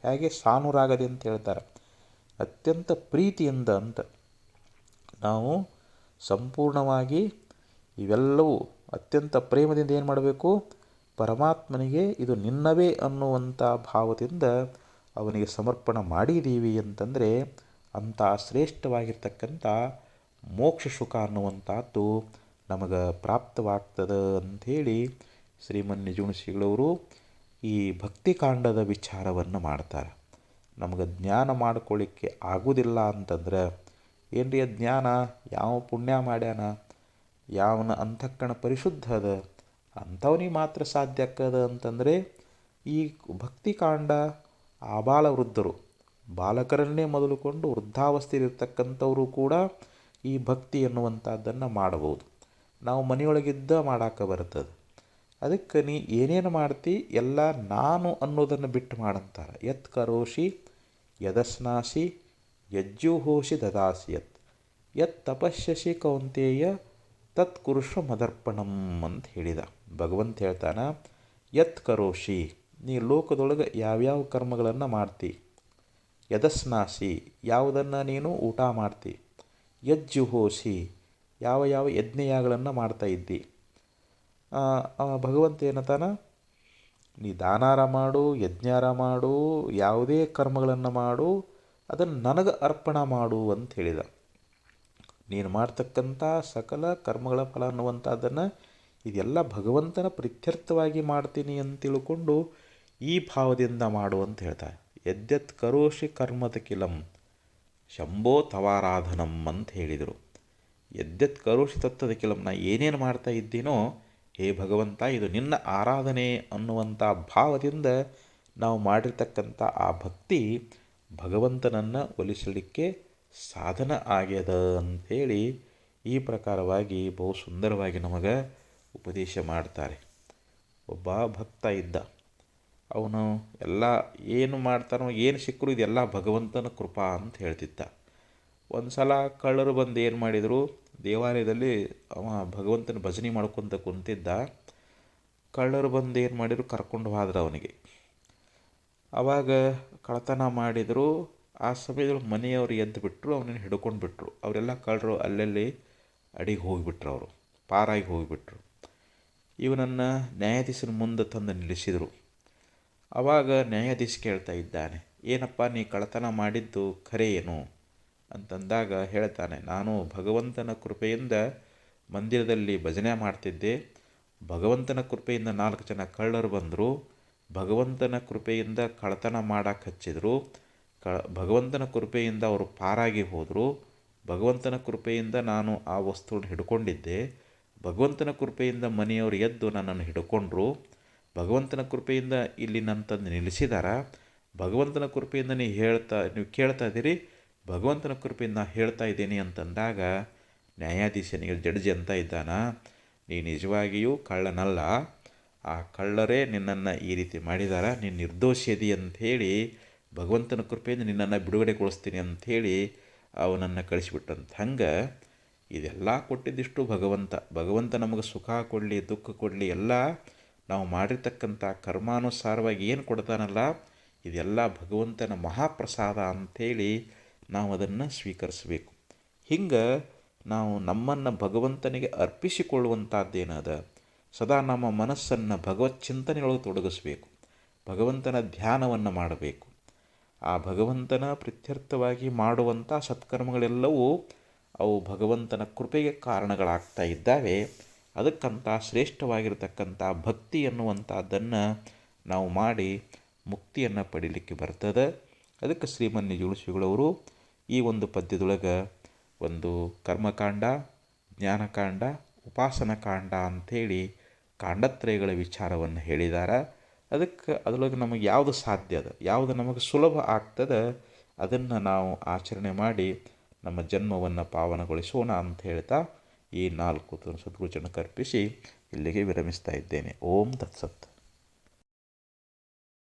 ಹಾಗೆ ಸಾನುರಾಗದೆ ಅಂತ ಹೇಳ್ತಾರೆ, ಅತ್ಯಂತ ಪ್ರೀತಿಯಿಂದ ಅಂತ. ನಾವು ಸಂಪೂರ್ಣವಾಗಿ ಇವೆಲ್ಲವೂ ಅತ್ಯಂತ ಪ್ರೇಮದಿಂದ ಏನು ಮಾಡಬೇಕು, ಪರಮಾತ್ಮನಿಗೆ ಇದು ನಿನ್ನವೇ ಅನ್ನುವಂಥ ಭಾವದಿಂದ ಅವನಿಗೆ ಸಮರ್ಪಣೆ ಮಾಡಿದ್ದೀವಿ ಅಂತಂದರೆ ಅಂಥ ಶ್ರೇಷ್ಠವಾಗಿರ್ತಕ್ಕಂಥ ಮೋಕ್ಷ ಸುಖ ಅನ್ನುವಂಥದ್ದು ನಮಗೆ ಪ್ರಾಪ್ತವಾಗ್ತದೆ ಅಂಥೇಳಿ ಶ್ರೀಮನ್ ನಿಜಗುಣಶ್ರೀಗಳವರು ಈ ಭಕ್ತಿಕಾಂಡದ ವಿಚಾರವನ್ನು ಮಾಡ್ತಾರೆ. ನಮಗೆ ಜ್ಞಾನ ಮಾಡ್ಕೊಳ್ಳಿಕ್ಕೆ ಆಗೋದಿಲ್ಲ ಅಂತಂದ್ರೆ ಏನ್ರಿ ಜ್ಞಾನ, ಯಾವ ಪುಣ್ಯ ಮಾಡ್ಯಾನ, ಯಾವನ ಅಂತಃಕರಣ ಪರಿಶುದ್ಧ ಅದ ಅಂಥವನಿಗೆ ಮಾತ್ರ ಸಾಧ್ಯ ಆಗ್ತದೆ ಅಂತಂದರೆ ಈ ಭಕ್ತಿಕಾಂಡ ಆಬಾಲ ವೃದ್ಧರು, ಬಾಲಕರನ್ನೇ ಮೊದಲುಕೊಂಡು ವೃದ್ಧಾವಸ್ಥೆಯಲ್ಲಿರ್ತಕ್ಕಂಥವರು ಕೂಡ ಈ ಭಕ್ತಿ ಎನ್ನುವಂಥದ್ದನ್ನು ಮಾಡಬಹುದು. ನಾವು ಮನೆಯೊಳಗಿದ್ದ ಮಾಡೋಕ್ಕೆ ಬರ್ತದೆ. ಅದಕ್ಕೆ ನೀ ಏನೇನು ಮಾಡ್ತಿ ಎಲ್ಲ ನಾನು ಅನ್ನೋದನ್ನು ಬಿಟ್ಟು ಮಾಡಂತಾರೆ. ಯತ್ ಕರೋಷಿ ಯದಸ್ನಾಸಿ ಯಜ್ಜುಹೋಷಿ ದದಾಸಿ ಯತ್ ತಪಸ್ಯಸಿ ಕೌಂತೇಯ ತತ್ ಕುರುಷ ಮದರ್ಪಣಂ ಅಂತ ಹೇಳಿದ. ಭಗವಂತ ಹೇಳ್ತಾನ, ಯತ್ ಕರೋಷಿ ನೀ ಲೋಕದೊಳಗೆ ಯಾವ್ಯಾವ ಕರ್ಮಗಳನ್ನು ಮಾಡ್ತಿ, ಯದಸ್ನಾಸಿ ಯಾವುದನ್ನು ನೀನು ಊಟ ಮಾಡ್ತಿ, ಯಜ್ಜುಹೋಷಿ ಯಾವ ಯಾವ ಯಜ್ಞಯಾಗಗಳನ್ನು ಮಾಡ್ತಾ ಇದ್ದಿ. ಭಗವಂತ ಏನತಾನ, ನೀ ದಾನಾರ ಮಾಡು, ಯಜ್ಞಾರ ಮಾಡು, ಯಾವುದೇ ಕರ್ಮಗಳನ್ನು ಮಾಡು, ಅದನ್ನು ನನಗೆ ಅರ್ಪಣೆ ಮಾಡು ಅಂತ ಹೇಳಿದ. ನೀನು ಮಾಡ್ತಕ್ಕಂಥ ಸಕಲ ಕರ್ಮಗಳ ಫಲ ಅನ್ನುವಂಥದ್ದನ್ನು ಇದೆಲ್ಲ ಭಗವಂತನ ಪ್ರೀತ್ಯರ್ಥವಾಗಿ ಮಾಡ್ತೀನಿ ಅಂತ ತಿಳ್ಕೊಂಡು ಈ ಭಾವದಿಂದ ಮಾಡು ಅಂತ ಹೇಳ್ತಾರೆ. ಯದ್ಯತ್ ಕರೋಷಿ ಕರ್ಮದ ಕಿಲಂ ಶಂಭೋ ತವಾರಾಧನಂ ಅಂತ ಹೇಳಿದರು. ಯದ್ಯತ್ ಕರೋಷಿ ತತ್ತದ ಕಿಲಂ, ನಾ ಏನೇನು ಮಾಡ್ತಾ ಇದ್ದೀನೋ ಹೇ ಭಗವಂತ ಇದು ನಿನ್ನ ಆರಾಧನೆ ಅನ್ನುವಂಥ ಭಾವದಿಂದ ನಾವು ಮಾಡಿರ್ತಕ್ಕಂಥ ಆ ಭಕ್ತಿ ಭಗವಂತನನ್ನು ಒಲಿಸಲಿಕ್ಕೆ ಸಾಧನ ಆಗ್ಯದ ಅಂಥೇಳಿ ಈ ಪ್ರಕಾರವಾಗಿ ಬಹು ಸುಂದರವಾಗಿ ನಮಗೆ ಉಪದೇಶ ಮಾಡ್ತಾರೆ. ಒಬ್ಬ ಭಕ್ತ ಇದ್ದ, ಅವನು ಎಲ್ಲ ಏನು ಮಾಡ್ತಾನೋ ಏನು ಸಿಕ್ಕರು ಇದೆಲ್ಲ ಭಗವಂತನ ಕೃಪಾ ಅಂತ ಹೇಳ್ತಿದ್ದ. ಒಂದು ಸಲ ಕಳ್ಳರು ಬಂದು ಏನು ಮಾಡಿದರು, ದೇವಾಲಯದಲ್ಲಿ ಅವ ಭಗವಂತನ ಭಜನೆ ಮಾಡ್ಕೊತ ಕುಂತಿದ್ದ. ಕಳ್ಳರು ಬಂದು ಏನು ಮಾಡಿದರು, ಕರ್ಕೊಂಡು ಹೋದ್ರು ಅವನಿಗೆ. ಆವಾಗ ಕಳ್ಳತನ ಮಾಡಿದರು. ಆ ಸಮಯದಲ್ಲಿ ಮನೆಯವರು ಎದ್ದು ಬಿಟ್ಟರು, ಅವನನ್ನು ಹಿಡ್ಕೊಂಡು ಬಿಟ್ಟರು. ಅವರೆಲ್ಲ ಕಳ್ಳರು ಅಲ್ಲಲ್ಲಿ ಅಡಿಗೆ ಹೋಗಿಬಿಟ್ರು, ಅವರು ಪಾರಾಗಿ ಹೋಗಿಬಿಟ್ರು. ಇವನನ್ನು ನ್ಯಾಯಾಧೀಶನ ಮುಂದೆ ತಂದು ನಿಲ್ಲಿಸಿದರು. ಆವಾಗ ನ್ಯಾಯಾಧೀಶ ಕೇಳ್ತಾ ಇದ್ದಾನೆ, ಏನಪ್ಪ ನೀ ಕಳ್ಳತನ ಮಾಡಿದ್ದು ಖರೆ ಏನು, ಅಂತಂದಾಗ ಹೇಳ್ತಾನೆ, ನಾನು ಭಗವಂತನ ಕೃಪೆಯಿಂದ ಮಂದಿರದಲ್ಲಿ ಭಜನೆ ಮಾಡ್ತಿದ್ದೆ. ಭಗವಂತನ ಕೃಪೆಯಿಂದ 4 ಜನ ಕಳ್ಳರು ಬಂದರು. ಭಗವಂತನ ಕೃಪೆಯಿಂದ ಕಳ್ಳತನ ಮಾಡಕ್ಕೆ ಹಚ್ಚಿದರು. ಭಗವಂತನ ಕೃಪೆಯಿಂದ ಅವರು ಪಾರಾಗಿ ಹೋದರು. ಭಗವಂತನ ಕೃಪೆಯಿಂದ ನಾನು ಆ ವಸ್ತುವನ್ನು ಹಿಡ್ಕೊಂಡಿದ್ದೆ. ಭಗವಂತನ ಕೃಪೆಯಿಂದ ಮನೆಯವರು ಎದ್ದು ನನ್ನನ್ನು ಹಿಡ್ಕೊಂಡ್ರು. ಭಗವಂತನ ಕೃಪೆಯಿಂದ ಇಲ್ಲಿ ನನ್ನ ತಂದು ನಿಲ್ಲಿಸಿದಾರ. ಭಗವಂತನ ಕೃಪೆಯಿಂದ ನೀವು ಕೇಳ್ತಾ ಇದ್ದೀರಿ, ಭಗವಂತನ ಕೃಪೆಯಿಂದ ನಾನು ಹೇಳ್ತಾ ಇದ್ದೀನಿ ಅಂತಂದಾಗ ನ್ಯಾಯಾಧೀಶನಿಗೆ ಜಡ್ಜಿ ಅಂತ ಇದ್ದಾನ, ನೀ ನಿಜವಾಗಿಯೂ ಕಳ್ಳನಲ್ಲ, ಆ ಕಳ್ಳರೇ ನಿನ್ನನ್ನು ಈ ರೀತಿ ಮಾಡಿದಾರ, ನೀನು ನಿರ್ದೋಷಿಯದಿ ಅಂಥೇಳಿ ಭಗವಂತನ ಕೃಪೆಯಿಂದ ನಿನ್ನನ್ನು ಬಿಡುಗಡೆಗೊಳಿಸ್ತೀನಿ ಅಂಥೇಳಿ ಅವನನ್ನು ಕಳಿಸಿಬಿಟ್ಟಂತ. ಹಂಗೆ ಇದೆಲ್ಲ ಕೊಟ್ಟಿದ್ದಿಷ್ಟು ಭಗವಂತ ನಮಗೆ ಸುಖ ಕೊಡಲಿ ದುಃಖ ಕೊಡಲಿ ಎಲ್ಲ ನಾವು ಮಾಡಿರ್ತಕ್ಕಂಥ ಕರ್ಮಾನುಸಾರವಾಗಿ ಏನು ಕೊಡ್ತಾನಲ್ಲ ಇದೆಲ್ಲ ಭಗವಂತನ ಮಹಾಪ್ರಸಾದ ಅಂಥೇಳಿ ನಾವು ಅದನ್ನು ಸ್ವೀಕರಿಸಬೇಕು. ಹಿಂಗೆ ನಾವು ನಮ್ಮನ್ನು ಭಗವಂತನಿಗೆ ಅರ್ಪಿಸಿಕೊಳ್ಳುವಂಥದ್ದೇನದ, ಸದಾ ನಮ್ಮ ಮನಸ್ಸನ್ನು ಭಗವತ್ ಚಿಂತನೆಯೊಳಗೆ ತೊಡಗಿಸಬೇಕು. ಭಗವಂತನ ಧ್ಯಾನವನ್ನು ಮಾಡಬೇಕು. ಆ ಭಗವಂತನ ಪ್ರೀತ್ಯರ್ಥವಾಗಿ ಮಾಡುವಂಥ ಸತ್ಕರ್ಮಗಳೆಲ್ಲವೂ ಅವು ಭಗವಂತನ ಕೃಪೆಗೆ ಕಾರಣಗಳಾಗ್ತಾ ಇದ್ದಾವೆ. ಅದಕ್ಕಂಥ ಶ್ರೇಷ್ಠವಾಗಿರತಕ್ಕಂಥ ಭಕ್ತಿ ಎನ್ನುವಂಥದ್ದನ್ನು ನಾವು ಮಾಡಿ ಮುಕ್ತಿಯನ್ನು ಪಡೀಲಿಕ್ಕೆ ಬರ್ತದೆ. ಅದಕ್ಕೆ ಶ್ರೀಮನ್ ನಿಜಗುಣ ಶ್ರೀಗಳವರು ಈ ಒಂದು ಪದ್ಯದೊಳಗೆ ಒಂದು ಕರ್ಮಕಾಂಡ, ಜ್ಞಾನಕಾಂಡ, ಉಪಾಸನಕಾಂಡ ಅಂಥೇಳಿ ಕಾಂಡತ್ರಯಗಳ ವಿಚಾರವನ್ನು ಹೇಳಿದ್ದಾರೆ. ಅದರೊಳಗೆ ನಮಗೆ ಯಾವುದು ಸಾಧ್ಯ ಅದ, ಯಾವುದು ನಮಗೆ ಸುಲಭ ಆಗ್ತದೆ, ಅದನ್ನು ನಾವು ಆಚರಣೆ ಮಾಡಿ ನಮ್ಮ ಜನ್ಮವನ್ನು ಪಾವನಗೊಳಿಸೋಣ ಅಂತ ಹೇಳ್ತಾ ಈ 4 ಸದ್ಗುರುಚರಣಕ್ಕೆ ಅರ್ಪಿಸಿ ಇಲ್ಲಿಗೆ ವಿರಮಿಸ್ತಾ ಇದ್ದೇನೆ. ಓಂ ತತ್ಸತ್.